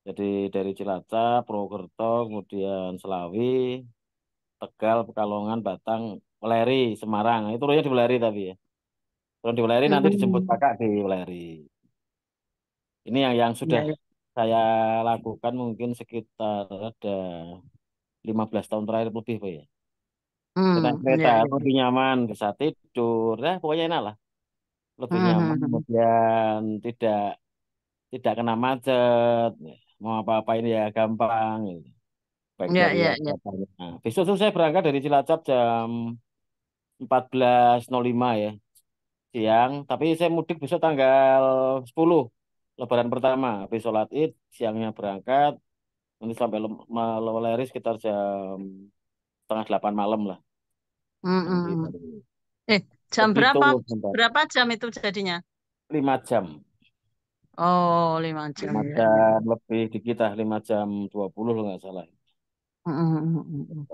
Jadi dari Cilacap, Purwokerto, kemudian Selawi, Tegal, Pekalongan, Batang, Weleri, Semarang. Itu turunnya di Weleri tapi ya. Turun di Weleri nanti dijemput Hmm. kakak di Weleri. Ini yang Ya, sudah ya. saya lakukan mungkin sekitar ada 15 tahun terakhir lebih, Pak ya. Naik kereta Ya, ya. lebih nyaman, bisa tidur, ya pokoknya enak lah. Lebih Hmm, nyaman, hmm, hmm. kemudian tidak kena macet, mau apa-apain ya gampang, gitu. Baik Ya, dari ya, yang ya. datangnya. Nah, besok tuh saya berangkat dari Cilacap jam 14.05 ya siang, tapi saya mudik besok tanggal 10 Lebaran pertama, habis sholat Id, siangnya berangkat, nanti sampai Lewaleris sekitar jam setengah 8 malam lah. Hmm, hmm, Nanti hmm. baru Jam begitu berapa? bentar. Berapa jam itu jadinya? 5 jam, Oh, 5 jam. 5 Ya, ya. jam lebih dikit lah, 5 jam 20 kalau nggak salah. Hmm, hmm, hmm, hmm.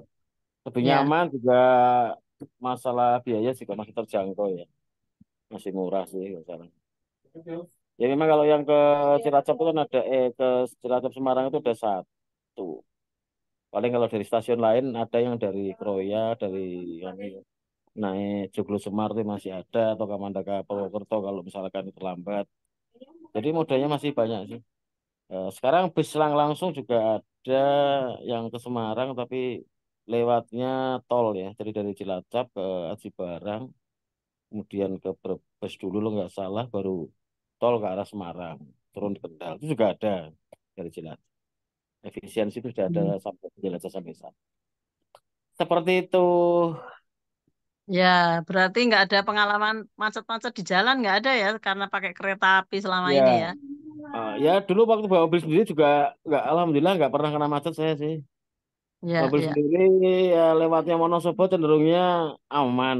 Lebih Ya. nyaman juga, masalah biaya juga masih terjangkau ya, masih murah sih nggak salah. Ya memang kalau yang ke Cilacap itu kan ada ke Cilacap Semarang itu ada satu. Paling kalau dari stasiun lain ada yang dari Kroya, dari yang naik Joglo Semar itu masih ada, atau Kamandaka Purwokerto kalau misalkan terlambat. Jadi modalnya masih banyak sih. Sekarang bis langsung juga ada yang ke Semarang tapi lewatnya tol ya. Jadi dari Cilacap ke Aji Barang, kemudian ke Brebes dulu lo nggak salah, baru tol ke arah Semarang, turun di Kendal. Itu juga ada dari Cilacap. Efisiensi itu sudah ada Hmm. sampai Jelajah sampai sana. Seperti itu. Ya, berarti nggak ada pengalaman macet-macet di jalan, nggak ada ya, karena pakai kereta api selama ini ya. Ya, ya dulu waktu bawa mobil sendiri juga nggak, alhamdulillah nggak pernah kena macet saya sih. Ya, Mobil ya. sendiri ya lewatnya Wonosobo cenderungnya aman.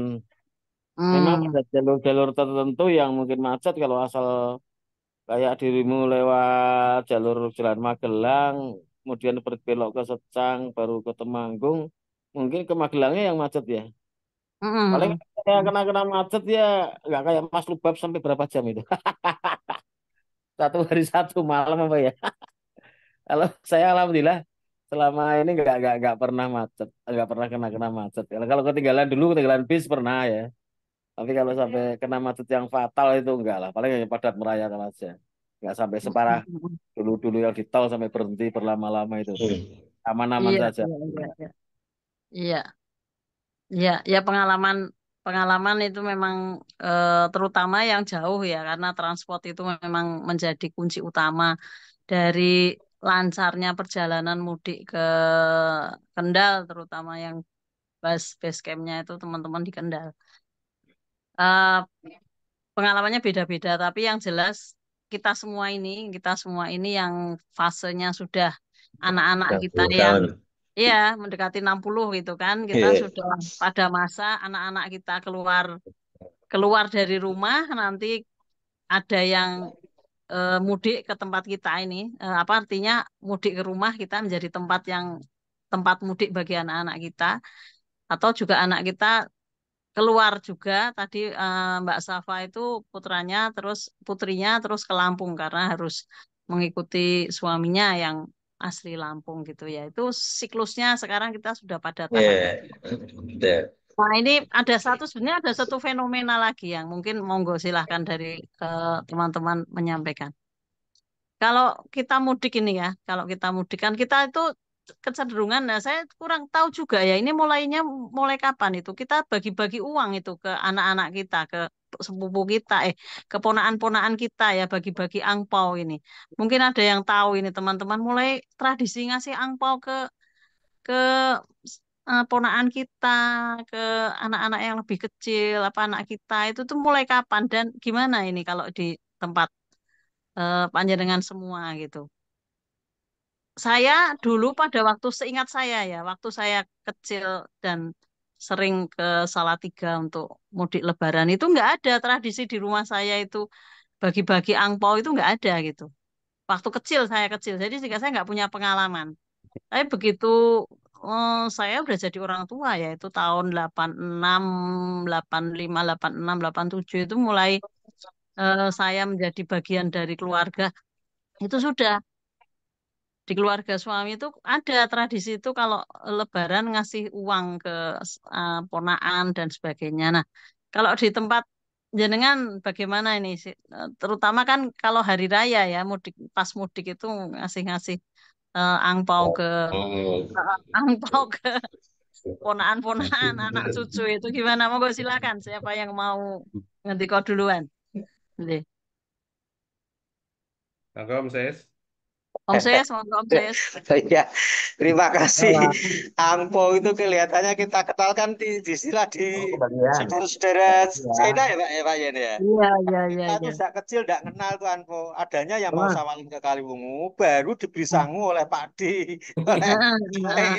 Memang Hmm. pada jalur-jalur tertentu yang mungkin macet kalau asal kayak dirimu lewat jalur Jalan Magelang, kemudian berbelok ke Secang, baru ke Temanggung, mungkin ke Magelangnya yang macet ya. Paling Hmm. saya kena macet ya nggak kayak Mas Lubab sampai berapa jam itu. 1 hari 1 malam apa ya. Kalau saya alhamdulillah selama ini nggak pernah macet, nggak pernah kena macet. Kalau ketinggalan dulu, ketinggalan bis pernah ya. Tapi kalau sampai kena macet yang fatal itu enggak lah. Paling hanya padat merayakan aja. Nggak sampai separah Hmm. dulu-dulu yang di tol sampai berhenti berlama-lama itu. Aman-aman Iya, saja. iya, iya, iya. Iya, iya, ya pengalaman pengalaman itu memang terutama yang jauh ya, karena transport itu memang menjadi kunci utama dari lancarnya perjalanan mudik ke Kendal, terutama yang base campnya itu teman-teman di Kendal. Eh, Pengalamannya beda-beda, tapi yang jelas kita semua ini yang fasenya sudah anak-anak kita 60 yang tahun. iya mendekati 60 gitu kan, kita Iya. sudah pada masa anak-anak kita keluar keluar dari rumah, nanti ada yang mudik ke tempat kita ini. Apa artinya mudik ke rumah kita menjadi tempat mudik bagi anak-anak kita, atau juga anak kita keluar juga tadi, Mbak Safa itu putrinya terus ke Lampung karena harus mengikuti suaminya yang asli Lampung gitu ya. Itu siklusnya sekarang kita sudah pada tahap Iya. itu. Betul. Nah, ini sebenarnya ada satu fenomena lagi yang mungkin monggo silahkan dari teman-teman menyampaikan. Kalau kita mudik ini ya, kalau kita mudik kan kita itu kecenderungan, nah saya kurang tahu juga ya, ini mulai kapan itu kita bagi-bagi uang itu ke anak-anak kita, ke sepupu kita, ke ponaan-ponaan kita ya, bagi-bagi angpau ini. Mungkin ada yang tahu ini teman-teman, mulai tradisi ngasih angpau ke ponaan kita, ke anak-anak yang lebih kecil, apa anak kita itu tuh mulai kapan dan gimana ini kalau di tempat panjenengan semua gitu. Saya dulu pada waktu seingat saya ya, waktu saya kecil dan sering ke Salatiga untuk mudik Lebaran itu nggak ada tradisi di rumah saya itu bagi-bagi angpau itu nggak ada gitu. Waktu kecil saya kecil, jadi jika saya nggak punya pengalaman. Tapi begitu saya udah jadi orang tua ya, itu tahun 86, 85, 86, 87 itu mulai saya menjadi bagian dari keluarga. Itu sudah di keluarga suami itu ada tradisi itu kalau Lebaran ngasih uang ke ponaan dan sebagainya. Nah, kalau di tempat jenengan bagaimana ini sih? Terutama kan kalau hari raya ya, mudik pas mudik itu ngasih-ngasih angpau ke angpau ke ponaan-ponaan, anak cucu itu gimana? Monggo silakan. Siapa yang mau ngerti kau duluan? Nggih. Monggo Om Sis. Om Ses, monggo Om Ses. Ya, terima kasih. Angpo itu kelihatannya kita kenalkan di istilah di saudara-saudara China ya Pak ya Pak Yen ya. Iya, iya, iya, Kita tuh iya. sejak kecil tidak kenal tuh Angpo. Adanya yang mau sawalin ke Kaliwungu baru diberi sangu oleh Pak D. Oleh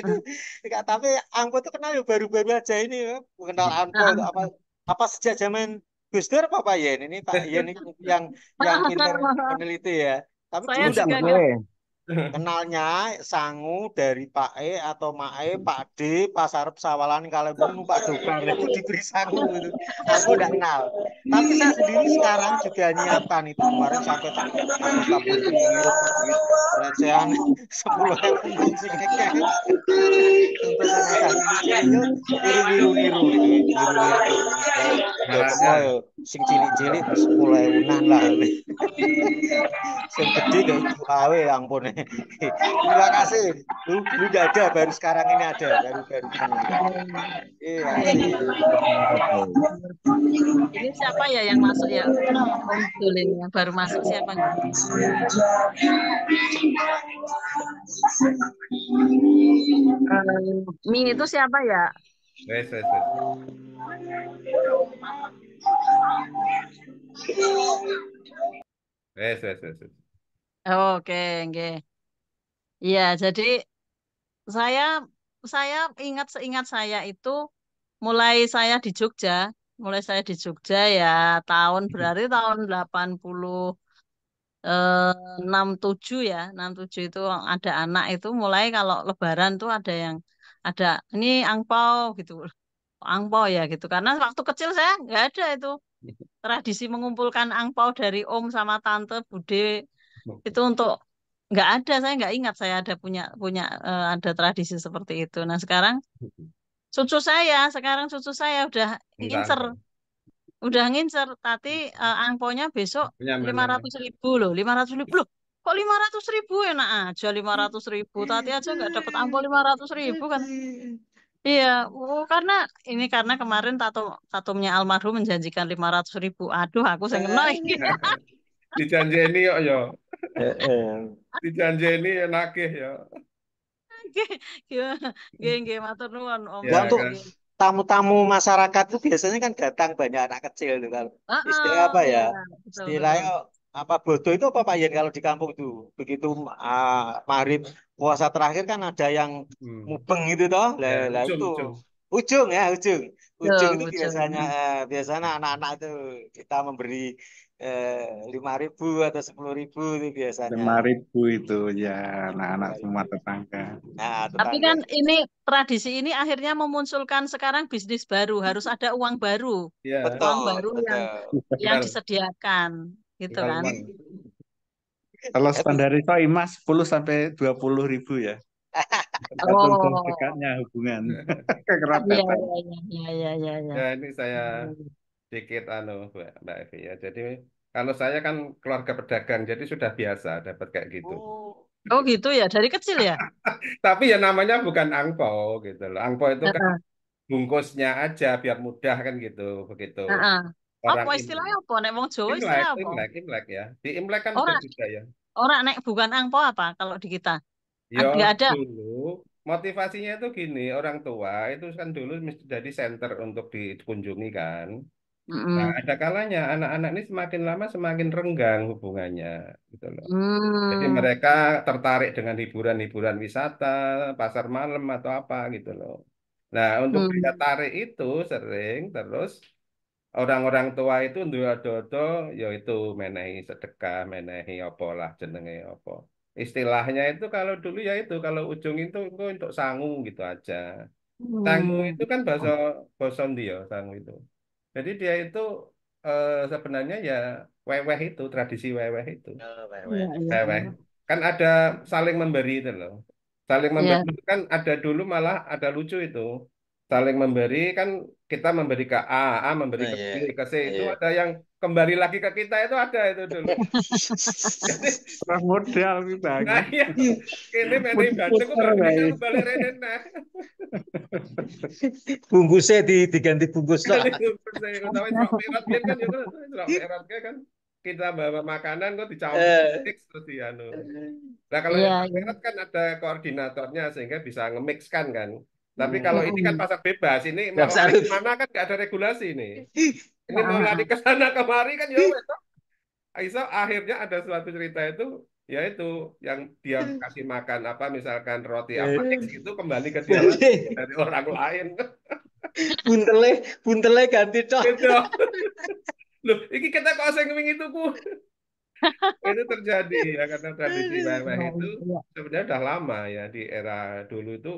itu, tapi Angpo itu kenal ya baru-baru aja ini ya. Kenal Angpo itu apa sejak zaman Gus Dur apa Pak Yen? Ini Pak Yen ini yang pinter peneliti ya. Tapi Saya dulu tidak juga pernah nggak. kenalnya sangu dari Pak E atau Mak E, Pak D, pas arep sawalan Kaliwungu Pak Dokar itu diberi sangu itu. Aku udah kenal. Tapi saya sendiri sekarang juga nyiapkan itu kemarin sampai tak anggota putih ngirim duit recehan 10.000 sing ngekek untuk urusan cilik-cilik niru-niru itu niru-niru do teko yo sing cilik-cilik 10.000-an lah. Sing gede kayak itu awe ampun. Terima kasih. Dulu nggak ada, baru sekarang ini ada, baru ini. Terima kasih. Ini siapa ya yang masuk ya? Om Dul ini yang baru masuk siapa nih? Mi itu siapa ya? Wes, wes, wes. Wes, wes, wes, wes. Oke, oke. Iya, jadi saya saya seingat saya itu mulai saya di Jogja, ya berarti tahun 87 ya, 67 itu ada anak itu mulai kalau Lebaran tuh ada ini angpau gitu, angpau ya gitu. Karena waktu kecil saya nggak ada itu tradisi mengumpulkan angpau dari om sama tante, bude itu untuk nggak ada. Saya nggak ingat saya ada punya punya ada tradisi seperti itu. Nah sekarang cucu saya Minta ngincer angpau. udah ngincer tapi angponya besok Punya lima mana? ratus ribu loh, 500.000 loh. Kok 500.000 enak aja 500.000. Tati aja nggak dapat angpau 500.000 kan? Iya, karena kemarin tatumnya almarhum menjanjikan 500.000. Aduh, aku seneng iki. Dijanjeni kok yo. Dijanjeni ya nakeh ya. Gimana? Nggih, matur nuwun Om. Nah, Ya untuk kan. Nggih. tamu-tamu masyarakat itu biasanya kan datang banyak anak kecil itu kan. Istilah apa ya? Iya, betul betul. Istilahnya apa bodoh itu apa Pak Yen kalau di kampung itu? Begitu maghrib puasa terakhir kan ada yang mubeng itu toh. Ya, Lah itu ujung-ujung. ujung ya ujung. Ujung Betul, itu betul. biasanya anak-anak itu kita memberi 5.000 atau 10.000 itu biasanya. 5.000 itu ya anak-anak semua 5.000. tetangga. Nah, Tapi tetangga. kan ini tradisi ini akhirnya memunculkan sekarang bisnis baru, harus ada uang baru. Ya, Uang Betul, baru betul. yang tinggal disediakan gitu tinggal kan. uang. Kalau Tapi standar itu IMA 10 sampai 20.000 ya. Tergantung Oh. dekatnya hubungan Iya, kekerabatan. iya. Ya, ini saya sedikit Mbak Evi ya. Jadi kalau saya kan keluarga pedagang, jadi sudah biasa dapat kayak gitu. Oh gitu ya, dari kecil ya? Tapi ya namanya bukan angpau gitu loh. Angpau itu kan Heeh, bungkusnya aja biar mudah kan gitu, begitu. heeh. Orang Apa ini. istilahnya apa? Nek wong Jawa Imlek, istilah apa? Imlek, Imlek ya. Di Imlek kan udah Orang juga ya. orang nek bukan angpo apa kalau di kita? Ya Nggak ada. dulu motivasinya itu gini, orang tua itu kan dulu mesti jadi center untuk dikunjungi kan. Nah, Mm-mm. ada kalanya anak-anak ini semakin lama semakin renggang hubungannya gitu loh. Jadi Hmm. mereka tertarik dengan hiburan-hiburan wisata, pasar malam atau apa gitu loh. Nah, untuk daya Hmm. tarik itu sering terus orang-orang tua itu nduwe-dodo yaitu menehi sedekah, menehi apa lah jenenge apa. Istilahnya itu kalau dulu ya itu kalau ujung itu untuk sangu gitu aja. Sangu Hmm. itu kan bahasa bahasa dia sangu itu. Jadi dia itu sebenarnya ya weweh itu tradisi weweh itu. Oh, Iya, iya, Weweh. iya. Kan ada saling memberi itu loh. Saling memberi Iya. itu kan ada dulu malah ada lucu itu. saling memberi kan, kita memberi ke A memberi ke B, ke C, itu ada yang kembali lagi ke kita, itu ada itu dulu. Jadi, Perang modal nah banyak. iya, ini meni bantu kok Puter balik bae. balik rene nah. Bungkusnya diganti bungkus lah. Utawa Isra Mi'raj biyen kan itu Isra Mi'raj kan kita bawa makanan kok dicampur Eh, mix terus di anu. Nah, kalau Iya, Isra iya. Mi'raj kan ada koordinatornya sehingga bisa nge-mix kan. Tapi kalau ini kan Mm-mm. pasar bebas, ini Tiap mau lari saat. kemana kan nggak ada regulasi nih. Ini mau Ah, lari ah. ke sana kemari kan ya wes. Aisyah akhirnya ada suatu cerita itu, yaitu yang dia kasih makan apa misalkan roti apa X itu kembali ke dia lagi dari orang lain. Buntele, buntele ganti tok. Gitu. Loh, ini kita kok sing wingi tuku. Itu terjadi ya karena tradisi weweh Iya, itu iya. sebenarnya udah lama ya di era dulu itu.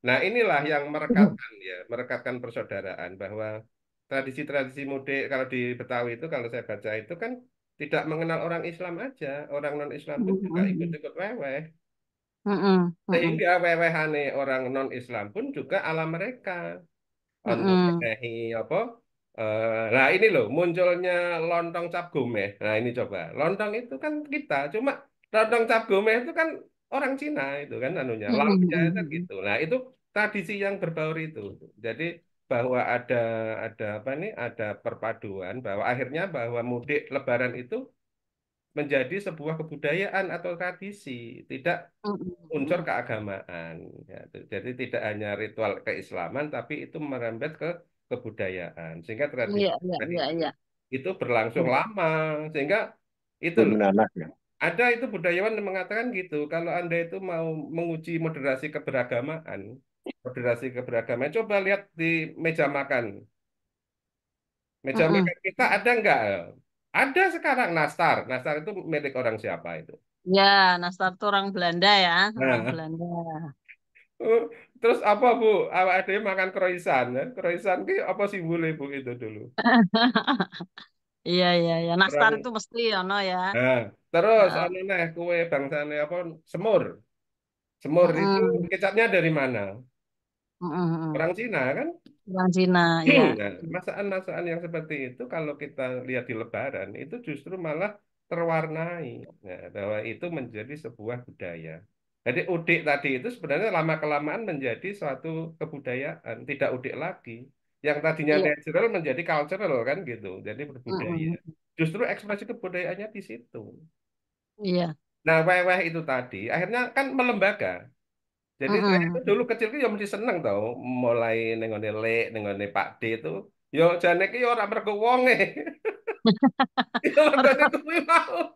Nah, inilah yang merekatkan ya, merekatkan persaudaraan bahwa tradisi-tradisi mudik kalau di Betawi itu kalau saya baca itu kan tidak mengenal orang Islam aja, orang non-Islam pun juga Mm-mm. ikut-ikut weweh. Mm-mm. Mm-mm. Sehingga wewehane orang non-Islam pun juga ala mereka. Untuk Mm-mm. menehi apa? Nah ini loh munculnya lontong cap gomeh. Nah ini coba lontong itu kan kita, cuma lontong cap gomeh itu kan orang Cina itu kan anunya, lauknya itu Mm-mm. gitu. Nah itu tradisi yang berbaur itu. Jadi bahwa ada apa nih? Ada perpaduan bahwa akhirnya bahwa mudik Lebaran itu menjadi sebuah kebudayaan atau tradisi, tidak unsur Mm-mm. keagamaan. Ya, jadi tidak hanya ritual keislaman, tapi itu merembet ke kebudayaan. Sehingga tradisi Iya, iya, iya, iya. itu berlangsung lama. Sehingga itu loh, Menanak ya. ada itu budayawan yang mengatakan gitu, kalau Anda itu mau menguji moderasi keberagaman, coba lihat di meja makan. Meja Mm-mm. makan kita ada nggak? Ada sekarang nastar. Nastar itu milik orang siapa itu? Ya, Nastar itu orang Belanda ya, orang Nah, Belanda. oh, terus apa Bu? Awak ada yang makan kroisan ya? Kroisan ki apa simbolnya Bu itu dulu? Iya, iya, iya. Nastar Orang itu mesti ono ya. nah, terus Heeh. anu neh kue bangsane apa semur. Semur itu Mm-mm. kecapnya dari mana? Mm-mm, mm-mm. Orang Cina kan? Orang Cina, ya. Nah, masakan-masakan yang seperti itu kalau kita lihat di Lebaran itu justru malah terwarnai, nah, bahwa itu menjadi sebuah budaya. Jadi udik tadi itu sebenarnya lama-kelamaan menjadi suatu kebudayaan, tidak udik lagi. Yang tadinya Iya. natural menjadi cultural kan gitu, jadi berbudaya. Mm-mm. Justru ekspresi kebudayaannya di situ. Iya. Nah, weweh itu tadi akhirnya kan melembaga. Jadi saya itu Mm-mm. dulu kecil itu ya mesti seneng tau, mulai nengone Lek, nengone Pak D itu, yo jane ki yo ora mergo wonge, yo mergo Mergo kuwi mau.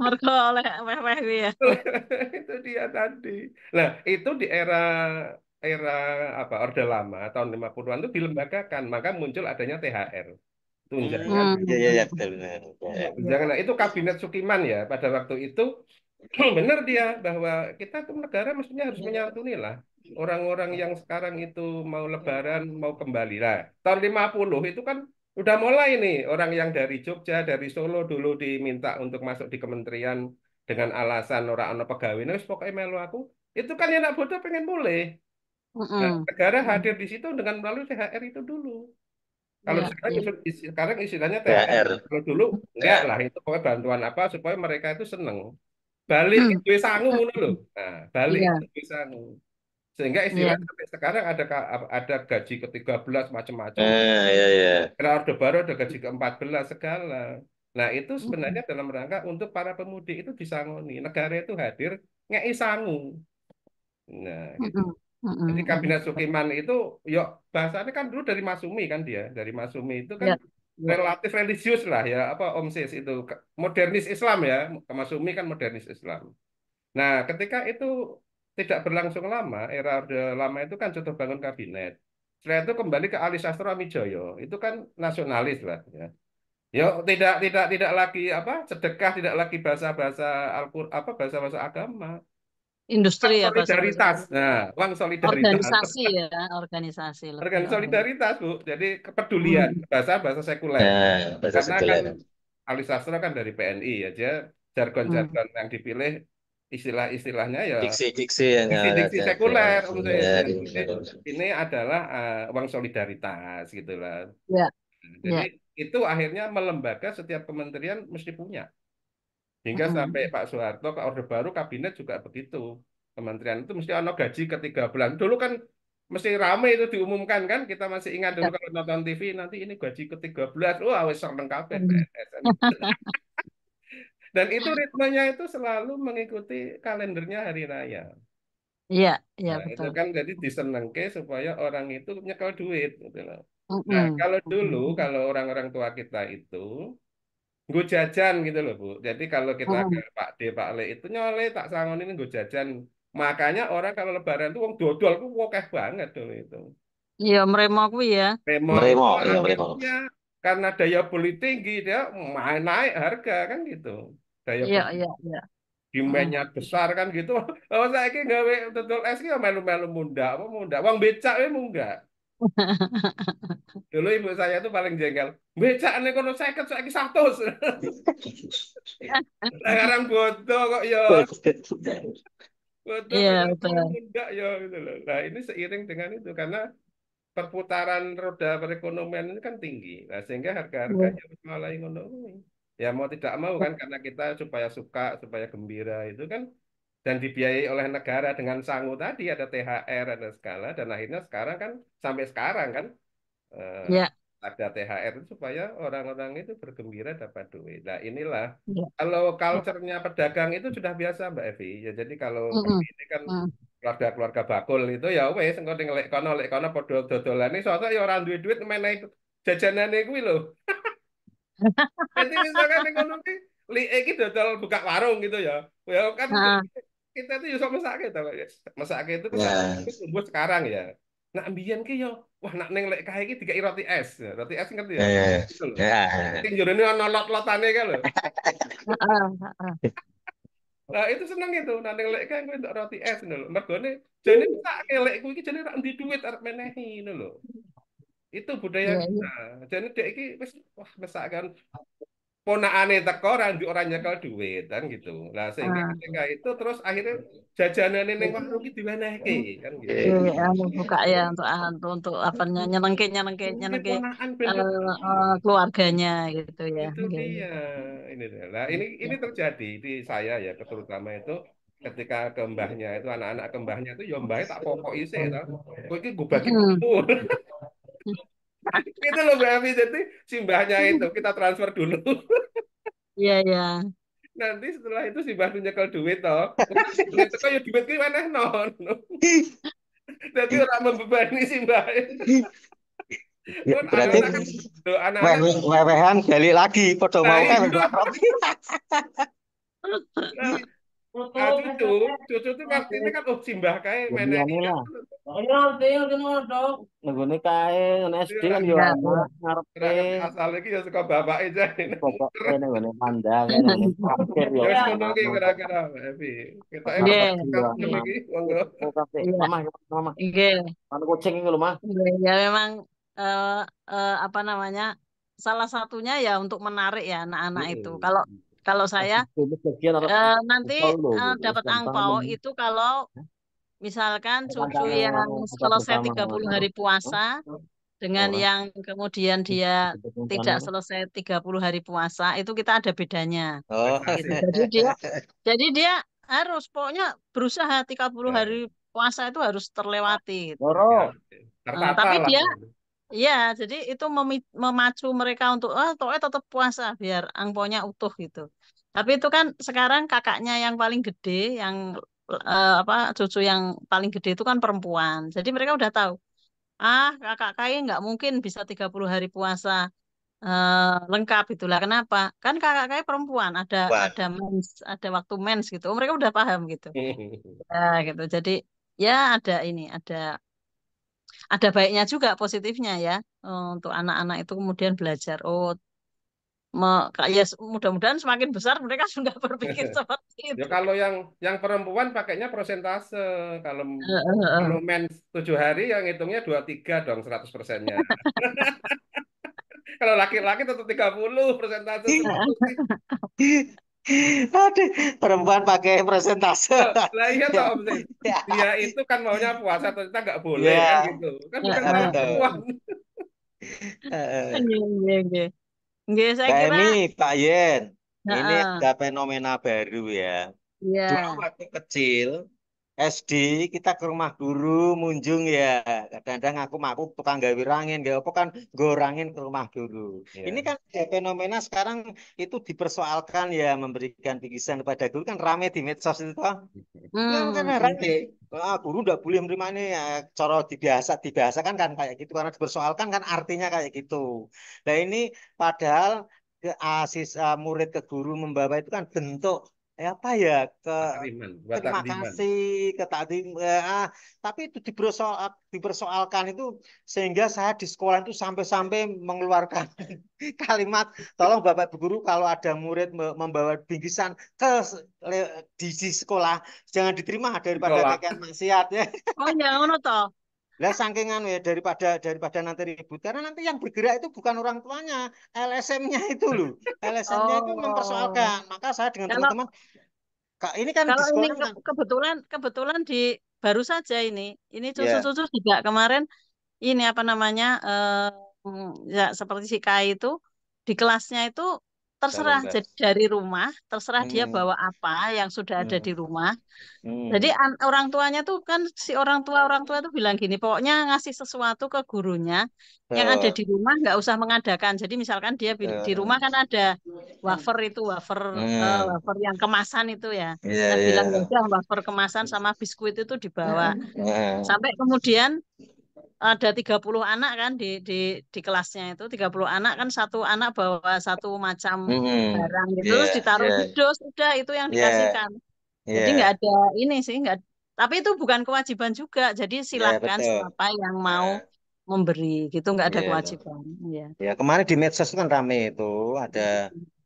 mergo oleh weh-weh kuwi ya. Itu dia tadi. Nah, itu di era apa Orde Lama tahun 50-an itu dilembagakan, maka muncul adanya THR, tunjangan. Iya, iya, iya, Hmm. betul, benar. Iya, iya. Tunjangan. Nah, itu kabinet Sukiman ya pada waktu itu. Benar dia bahwa kita tuh negara mestinya harus menyantuni lah orang-orang yang sekarang itu mau lebaran mau kembali lah. Tahun 50 itu kan udah mulai nih orang yang dari Jogja, dari Solo dulu diminta untuk masuk di kementerian dengan alasan orang ana pegawai wis pokoknya melu aku. Itu kan yang nak bodoh pengen mulai. Nah, Mm-mm. negara hadir Mm-mm. di situ dengan melalui THR itu dulu. Kalau Iya, sekarang iya. sekarang istilahnya THR. THR. Kalau dulu enggak Ya. lah itu pokoknya bantuan apa supaya mereka itu seneng balik ke duwe sangu ngono lho. Nah, balik Iya, ke duwe sangu. Sehingga iya. istilahnya sampai sekarang ada gaji ke-13 macam-macam. Ya, ya. Era Orde Baru ada gaji ke-14 segala. Nah, itu sebenarnya Mm-mm. dalam rangka untuk para pemudik itu disangoni. Negara itu hadir ngei sangu. Nah, gitu. Mm-mm. Jadi Mm-mm. Kabinet Mm-mm. Sukiman itu, yuk bahasanya kan dulu dari Masumi kan dia. Dari Masumi itu kan Iya, iya. relatif religius lah ya. Apa Om Sis itu modernis Islam ya. Masumi kan modernis Islam. Nah, ketika itu tidak berlangsung lama, era Orde Lama itu kan jatuh bangun kabinet. Setelah itu kembali ke Ali Sastro Amijoyo, itu kan nasionalis lah ya. Yo tidak lagi apa sedekah, tidak lagi bahasa-bahasa apa bahasa-bahasa agama. Industri Uang ya bahasa-bahasa. solidaritas. Nah, uang solidaritas. Organisasi ya, organisasi lebih Organ solidaritas, Bu. Jadi kepedulian, Hmm. bahasa sekuler. Nah, bahasa Karena kan sekuler. Ali Sastro kan dari PNI ya, dia Hmm. jargon-jargon yang dipilih istilah-istilahnya ya Diksi-diksi yang diksi-diksi ada. sekuler. Ya, Ini adalah uang solidaritas gitu lah. Ya, Jadi ya. itu akhirnya melembaga setiap kementerian mesti punya. Hingga sampai Pak Soeharto ke Orde Baru kabinet juga begitu. Kementerian itu mesti ono gaji ke-13. Dulu kan mesti rame itu diumumkan kan. Kita masih ingat dulu Ya. kalau nonton TV nanti ini gaji ke-13. Wah, wis seneng kabeh Hmm. PNS. Dan itu ritmenya itu selalu mengikuti kalendernya hari raya. Iya, iya Nah, itu betul. kan jadi disenengke supaya orang itu nyekel duit gitu loh. Nah, kalau dulu kalau orang-orang tua kita itu gue jajan gitu loh Bu. Jadi kalau kita ke Pak D, Pak Le itu nyole tak sangon ini gue jajan. Makanya orang kalau Lebaran tuh wong dodol tuh wokeh banget dulu itu. Iya, meremok kuwi ya. Remo itu Meremo, ya Meremo. akhirnya karena daya beli tinggi dia naik harga kan gitu. Daya Iya, beli iya, iya. demandnya besar kan gitu. Oh saya ini gawe dodol es ki melu-melu munda, apa munda. Wong becak we munggah. Dulu ibu saya tuh paling jengkel. Becak nih kono 50 saiki 100. Sekarang bodoh kok ya. Bodoh Iya, kok ya betul. enggak ya gitu loh. Nah, ini seiring dengan itu karena perputaran roda perekonomian ini kan tinggi. Nah, sehingga Iya. harga-harganya mulai ngono kuwi. Ya mau tidak mau kan karena kita supaya suka, supaya gembira itu kan dan dibiayai oleh negara dengan sangu tadi ada THR, ada skala dan akhirnya sekarang kan sampai sekarang kan eh, Iya, ada THR itu supaya orang-orang itu bergembira dapat duit. Nah, inilah iya. kalau culture-nya pedagang itu sudah biasa Mbak Evi. Ya jadi kalau kami ini kan keluarga-keluarga bakul itu ya wes engko ning lek kono padha dodolane soalnya ya ora duwe duit menehi jajanane kuwi lho. Jadi misalkan ning kono ki iki dodol buka warung gitu ya. Ya kan Heeh. kita tuh ya sama mesake to. Mesake itu kan Ya, itu tumbuh sekarang ya. Nah, mbiyen ki yo wah nak ning lek kae iki dikai roti es. Ya, roti es ngerti ya? ya, ya, Gitu loh. ya. Sing jerone ana lot-lotane kan lho. Heeh, heeh. Nah, itu seneng itu. Nah, ning lek kae kuwi entuk roti es ngono lho. Mergone jane mesake lekku iki jane ra ndi duit arep menehi ngono lho. Itu budaya Iya, kita. iya. Jadi dek iki wis wah mesakan ponakane teko ora nyekel duit kan gitu. Nah, sehingga Ah, ketika itu terus akhirnya jajanane ning warung iki diwenehke kan gitu. iya, iya, buka ya untuk apa nyenengke nyenengke Ini nyenengke ponakan ben betah. keluarganya gitu ya. Itu Iya, dia. Ini dia. Nah, ini iya. terjadi di saya ya terutama itu ketika kembahnya itu anak-anak kembahnya itu ya mbahnya tak pokok isik tau. Kok iki gue bagi Mm-mm. tuh. Itu loh Mbak Evi. Jadi si mbahnya itu kita transfer dulu. Iya, iya. Nanti setelah itu si mbah nyekel duit toh. Duit itu ya duit ki meneh non. Jadi orang membebani si mbah. Ya, Pun berarti anak-anak kan anak-anak wewehan balik lagi padha nah mau kan iya. mbak roti. Nah, nah, cucu tuh ngerti kan oh simbah kae menehi Jadiane kan. lah. Nenggone kae nang SD kan yo Iya, iya. anak ngarepe Ngerti asal iki ya suka bapak aja. pokok nenggone pandang nenggone parkir yo Ya wis ngono anak ki ngono. kira-kira Mbak Evi. Kita Iya, Parkir kan yo jam iya, anak. iki monggo. Kafe. iya. Mama, mama. Iya, Anu kucing iki lho, Mah. iya. Ya memang eh, apa namanya salah satunya ya untuk menarik ya anak-anak itu. Kalau Mm-mm. kalau saya Ini bagian harus nanti lho, wis dapat gampang angpau ngomong. itu kalau misalkan cucu Kancane yang buka selesai bersama. 30 hari puasa dengan Ora. yang kemudian dia tidak selesai 30 hari puasa itu kita ada bedanya Oh, gitu. Prestasi. Jadi dia harus pokoknya berusaha 30 hari Ya. puasa itu harus terlewati gitu. Oke, Loro. oke. Tertata Tapi lah. dia ya jadi itu memacu mereka untuk pokoknya tetap puasa biar angponya utuh gitu. Tapi itu kan sekarang kakaknya yang paling gede yang apa cucu yang paling gede itu kan perempuan. Jadi mereka udah tahu. Kakak kayak nggak mungkin bisa 30 hari puasa lengkap itulah. Kenapa? Kan kakak kayak perempuan, ada wah. mens, ada waktu mens gitu. Mereka udah paham gitu. Gitu. Jadi ya ada ini, ada baiknya juga positifnya ya untuk anak-anak itu kemudian belajar. Ya mudah-mudahan semakin besar mereka sudah berpikir seperti Ya itu. kalau yang perempuan pakainya persentase. Kalau Eh, eh, eh. kalau mens 7 hari yang hitungnya 23 dong 100%-nya. Kalau laki-laki tetap 30 persentase 100 sih. Aduh, perempuan pakai presentase. Lah iya Ya, toh Om Sis. ya, Dia itu kan maunya puasa ternyata nggak boleh kan ya, gitu. Kan bukan salah betul. perempuan. Eh, Nggih, nggih, nggih. Nggih, saya Mbak kira Emi, Pak Yen, ini heeh. ada fenomena baru ya. Dulu Iya. waktu kecil, SD kita ke rumah guru munjung ya. Kadang-kadang aku tukang gawe rangin, gawe apa kan gorangin ke rumah guru. Ini Ya. kan ada fenomena sekarang itu dipersoalkan ya memberikan bingkisan kepada guru kan rame di medsos itu toh. Ya kan Hmm. rame. Guru udah boleh menerima ini ya, cara dibiasakan kan kayak gitu karena dipersoalkan kan artinya kayak gitu. Nah ini padahal murid ke guru membawa itu kan bentuk apa ya ke Takriman, buat terima takdiman. kasih ke takdim tapi itu dipersoalkan itu sehingga saya di sekolah itu sampai-sampai mengeluarkan kalimat tolong Bapak Ibu guru kalau ada murid membawa bingkisan ke di sekolah jangan diterima daripada Ditolak. kakean maksiat ya. Oh ya ngono toh. Lah saking anu ya daripada nanti ribut karena nanti yang bergerak itu bukan orang tuanya, LSM-nya itu loh. LSM-nya itu Oh. mempersoalkan. Maka saya dengan Kalau teman-teman, Kak, ini kan di kalau ini sekolah kan. kebetulan kebetulan di baru saja ini Ya, cucu-cucu juga kemarin ini apa namanya ya seperti si Kai itu di kelasnya itu terserah Kalender. jadi dari rumah terserah dia Hmm, bawa apa yang sudah ada hmm, di rumah. Jadi hmm. orang tuanya tuh kan si orang tua tuh bilang gini, pokoknya ngasih sesuatu ke gurunya yang ada Betul, di rumah nggak usah mengadakan. Jadi misalkan dia di rumah betul. kan ada wafer itu Hmm, wafer yang kemasan itu ya. iya, Saya iya. bilang ya udah wafer kemasan sama biskuit itu dibawa. Nah, Sampai kemudian ada 30 anak kan di kelasnya itu 30 anak kan satu anak bawa satu macam hmm, barang gitu iya, terus ditaruh iya, di dos udah itu yang iya, dikasihkan. Jadi nggak iya, ada ini sih nggak. Tapi itu bukan kewajiban juga. Jadi iya, silahkan betul. siapa yang mau Nah, memberi gitu nggak ada iya. kewajiban. Ya. Ya, kemarin di medsos kan rame itu, ada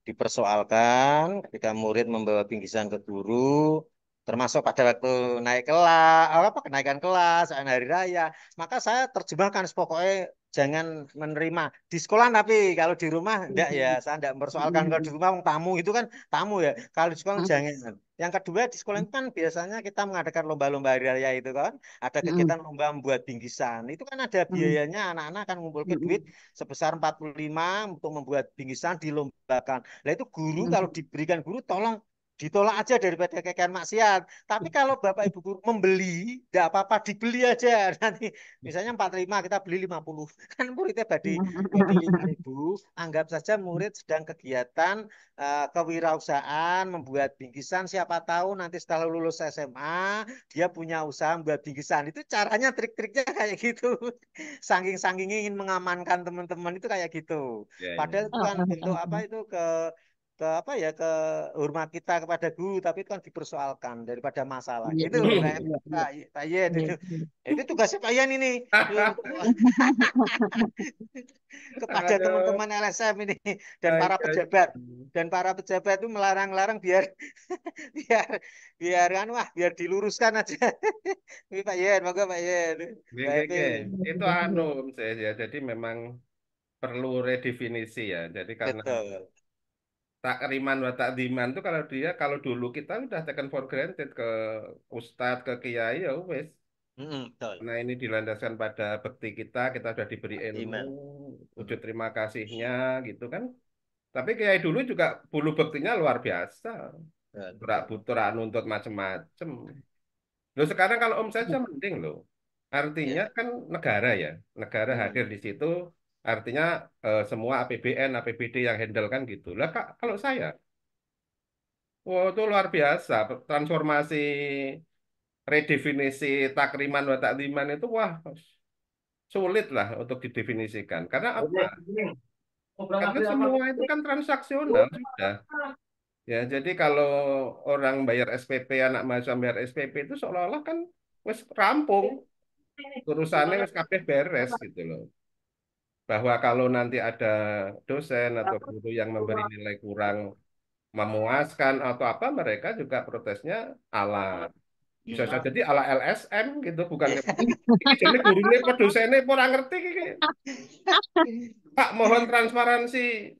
dipersoalkan ketika murid membawa bingkisan ke guru, termasuk pada waktu naik kelas, apa kenaikan kelas, hari raya. Maka saya terjemahkan pokoknya jangan menerima di sekolah tapi kalau di rumah enggak ya, saya enggak mempersoalkan kalau di rumah wong tamu itu kan tamu ya. Kalau di sekolah jangan. Yang kedua di sekolah itu kan biasanya kita mengadakan lomba-lomba hari raya itu kan, ada kegiatan lomba membuat bingkisan. Itu kan ada biayanya, anak-anak kan ngumpulkan duit sebesar 45 untuk membuat bingkisan dilombakan. Nah itu guru kalau diberikan guru tolong ditolak aja daripada kekean maksiat. Tapi kalau Bapak Ibu guru membeli, tidak apa-apa dibeli aja. Nanti misalnya 45 kita beli 50. Kan muridnya badi 5.000. Anggap saja murid sedang kegiatan kewirausahaan, membuat bingkisan. Siapa tahu nanti setelah lulus SMA, dia punya usaha membuat bingkisan. Itu caranya trik-triknya kayak gitu. Saking-saking ingin mengamankan teman-teman itu kayak gitu. Ya, ya. Padahal itu kan bentuk apa itu ke apa ya ke hormat kita kepada guru, tapi itu kan dipersoalkan daripada masalah. Iya, Gitu, iya, Pak iya, iya, Pak Yen iya, itu. iya. Itu tugasnya Pak Yen ini untuk kepada Aduh, teman-teman LSM ini dan baik, para baik. pejabat itu melarang-larang biar biar biar kan wah biar diluruskan aja. Ini Pak Yen, moga Pak Yen. Oke, Mbak oke, Emi. oke. Itu anu saya ya. Jadi memang perlu redefinisi ya. Jadi karena Betul. takriman wa takdiman itu kalau dulu kita udah taken for granted ke ustadz, ke kiai ya wes. Betul. Nah ini dilandaskan pada bekti kita sudah diberi ilmu, Iman. wujud terima kasihnya gitu kan. Tapi kiai dulu juga bulu bektinya luar biasa. Berak Betul. butuh nuntut macem-macem. Loh sekarang kalau om saja mending loh. Artinya Ya. kan negara ya, negara hadir Hmm. di situ. Artinya semua APBN, APBD yang handle kan gitu. Lah kak, kalau saya, wow itu luar biasa. Transformasi, redefinisi takriman wa takdiman itu wah sulit lah untuk didefinisikan. Karena apa? Karena semua itu kan transaksional sudah. Ya, jadi kalau orang bayar SPP, anak mahasiswa bayar SPP itu seolah-olah kan wes rampung, urusannya wes kabeh beres gitu loh. Bahwa kalau nanti ada dosen atau guru yang memberi nilai kurang memuaskan atau apa, mereka juga protesnya ala bisa saja jadi ala LSM gitu, bukan ini jadi guru ini dosennya kurang ngerti iki. Pak mohon transparansi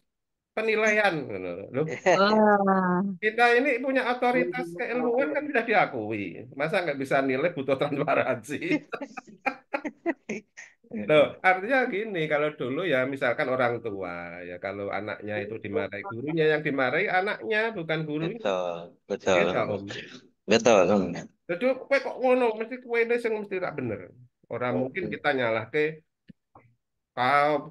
penilaian. Loh, Wah. kita ini punya otoritas keilmuan kan sudah diakui. Masa nggak bisa nilai butuh transparansi? Loh, artinya gini, kalau dulu ya misalkan orang tua, ya kalau anaknya itu dimarahi gurunya, yang dimarahi anaknya bukan gurunya. Betul, Iya betul, tak, Om? betul. Jadi kowe kok ngono, mesti kowe ini sing mesti tak bener. Orang mungkin kita nyalah ke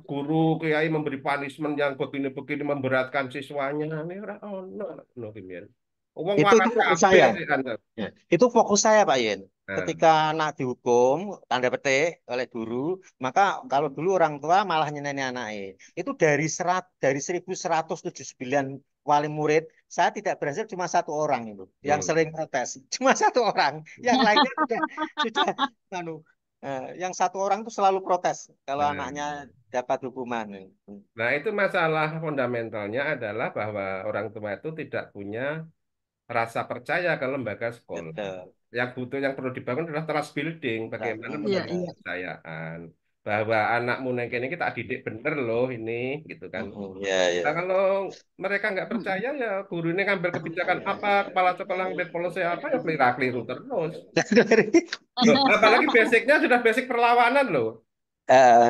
guru kiai memberi punishment yang begini-begini memberatkan siswanya. Ini orang ono, ono gimian. Wong Itu waras fokus kabeh saya. sih Anda. Ya, itu fokus saya, Pak Yen. Nah, Ketika anak dihukum, tanda petik, oleh guru, maka kalau dulu orang tua malah nyeneni anaknya. Itu dari 1179 wali murid, saya tidak berhasil cuma satu orang itu yang sering protes. Cuma satu orang. Yang lainnya sudah anu, yang satu orang itu selalu protes kalau anaknya dapat hukuman. Nah, itu masalah fundamentalnya adalah bahwa orang tua itu tidak punya rasa percaya ke lembaga sekolah. Betul. Yang perlu dibangun adalah trust building, bagaimana Iya, membangun iya. kepercayaan bahwa anakmu neng kene kita didik bener loh ini, gitu kan. Ya, ya. Nah, kalau mereka nggak percaya ya guru ini ngambil kebijakan apa, kepala sekolah ngambil polisi apa ya keliru terus. Loh, apalagi basicnya sudah basic perlawanan loh.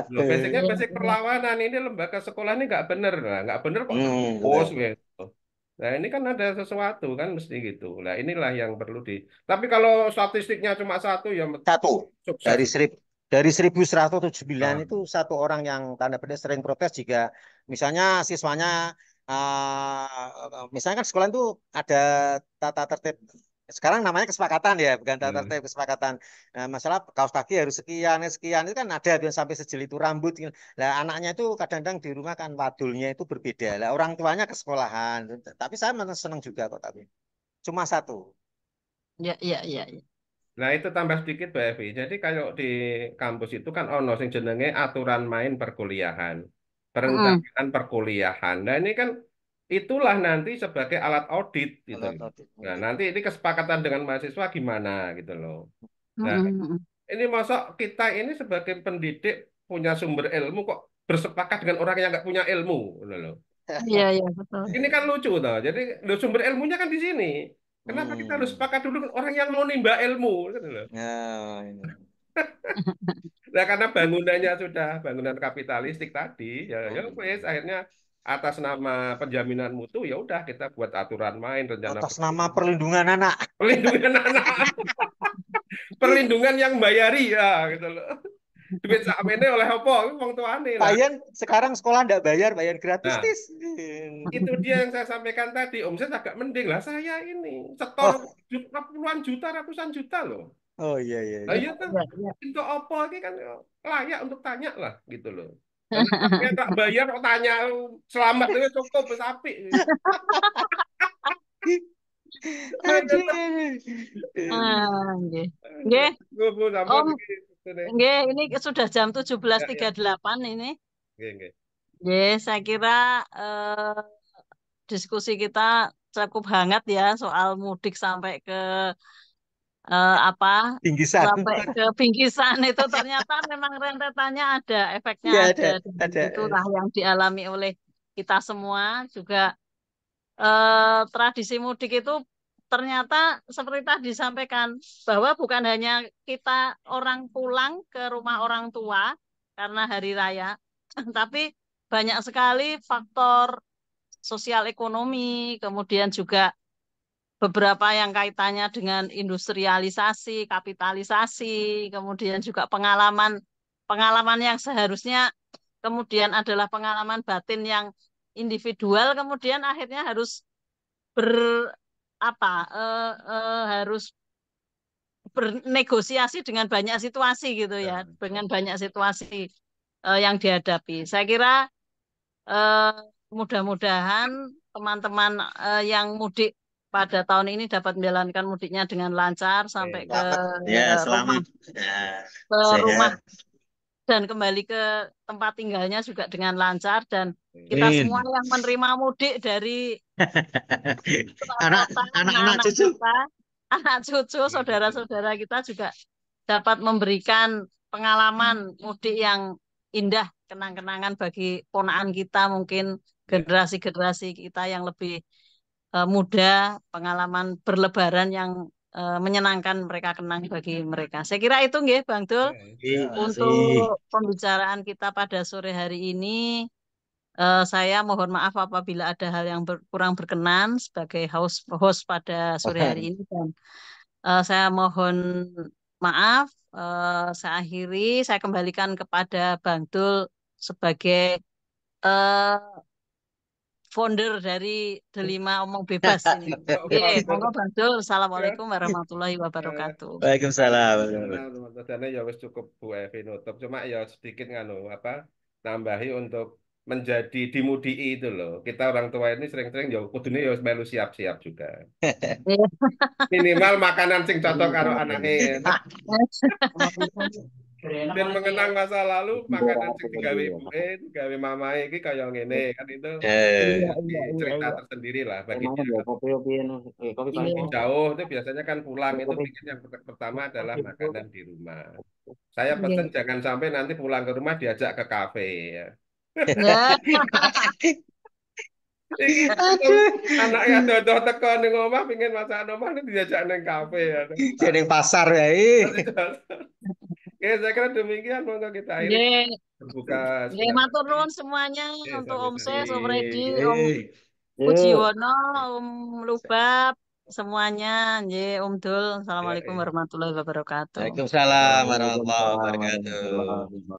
Loh, basicnya basic perlawanan ini lembaga sekolah ini nggak bener, nah, nggak bener kok terus gitu. Nah ini kan ada sesuatu kan mesti gitu. Nah inilah yang perlu di. Tapi kalau statistiknya cuma satu ya Satu sukses. dari 1179 Nah, itu satu orang yang tanda petik sering protes jika misalnya siswanya misalnya kan sekolah itu ada tata tertib, sekarang namanya kesepakatan ya, bukan tata tertib, kesepakatan. Nah, masalah kaos kaki harus sekian sekian itu kan ada sampai sejeli itu rambut. Nah anaknya itu kadang-kadang di rumah kan wadulnya itu berbeda lah, orang tuanya ke sekolahan, tapi saya senang juga kok, tapi cuma satu. Ya, ya, ya, ya. nah itu tambah sedikit Mbak Evi. Jadi kalau di kampus itu kan ono sing jenenge aturan main perkuliahan, perencanaan perkuliahan. Nah ini kan itulah nanti sebagai alat audit gitu loh. Nah nanti ini kesepakatan dengan mahasiswa gimana gitu loh. Nah ini masa kita ini sebagai pendidik punya sumber ilmu kok bersepakat dengan orang yang nggak punya ilmu gitu loh. Iya, iya, betul. Ini kan lucu toh. Jadi sumber ilmunya kan di sini. Kenapa kita harus sepakat dulu dengan orang yang mau nimba ilmu gitu loh. Nah, karena bangunannya sudah bangunan kapitalistik tadi, ya wes akhirnya atas nama penjaminan mutu ya udah kita buat aturan main rencana Atas nama perlindungan anak. perlindungan anak. Perlindungan yang bayari ya gitu loh. Duit sakmene oleh apa? Wong tuane lah. Payen sekarang sekolah enggak bayar gratis, Nah, tis. itu dia yang saya sampaikan tadi. Omset agak mending lah. Saya ini setor puluhan juta, ratusan juta loh. Oh iya iya. Nah, iya kan untuk apa ini kan layak untuk tanya lah gitu loh. Yang tak bayar kok tanya selamat itu cukup sapi. Nggih. Om, nggih, ini sudah jam 17.38 ini. Nggih. Nggih, saya kira diskusi kita cukup hangat ya soal mudik sampai ke Bingkisan. sampai ke Bingkisan itu ternyata memang rentetannya ada, efeknya Iya, ada. ada. Itulah yang dialami oleh kita semua juga. Tradisi mudik itu ternyata seperti tadi disampaikan bahwa bukan hanya kita orang pulang ke rumah orang tua karena hari raya, tapi banyak sekali faktor sosial ekonomi, kemudian juga beberapa yang kaitannya dengan industrialisasi, kapitalisasi, kemudian juga pengalaman yang seharusnya kemudian adalah pengalaman batin yang individual, kemudian akhirnya harus harus bernegosiasi dengan banyak situasi gitu ya, dengan banyak situasi yang dihadapi. Saya kira mudah-mudahan teman-teman yang mudik pada tahun ini dapat menjalankan mudiknya dengan lancar sampai ke selamat. rumah dan kembali ke tempat tinggalnya juga dengan lancar, dan kita semua yang menerima mudik dari anak-anak cucu, saudara-saudara kita juga dapat memberikan pengalaman mudik yang indah, kenang-kenangan bagi ponakan kita mungkin generasi-generasi kita yang lebih muda, pengalaman berlebaran yang menyenangkan mereka kenang bagi mereka. Saya kira itu nggih, Bang Dul. Terima Untuk kasih. pembicaraan kita pada sore hari ini, saya mohon maaf apabila ada hal yang kurang berkenan sebagai host pada sore hari ini, dan saya mohon maaf. Saya akhiri, saya kembalikan kepada Bang Dul sebagai eh, founder dari Delima Omong Bebas ini. Oke, monggo Bang Dul. Assalamualaikum warahmatullahi wabarakatuh. Waalaikumsalam. Dana ya wis cukup Bu Evi nutup. Cuma ya sedikit nganu apa nambahi untuk menjadi dimudi itu loh. Kita orang tua ini sering-sering ya kudune ya melu siap-siap juga. Minimal makanan sing cocok karo anake. Dan mengenang masa lalu makanan sing digawe ibuke, digawe mamae iki kaya ngene kan itu cerita tersendiri lah bagi dia. Lebih jauh itu biasanya kan pulang itu bikin yang pertama adalah makanan di rumah. Saya pesan jangan sampai nanti pulang ke rumah diajak ke kafe ya. Iki anaknya dodo teko ning omah pengin masakan omah diajak ning kafe ya. Jadi pasar ya. Oke, saya kira demikian monggo kita akhiri berbuka Matur nuwun semuanya untuk Om Ses, Om Redi, Om Yuk. Pujiwono, Om Lubab, semuanya. Om Dul. Assalamualaikum warahmatullahi wabarakatuh. Waalaikumsalam warahmatullahi wabarakatuh.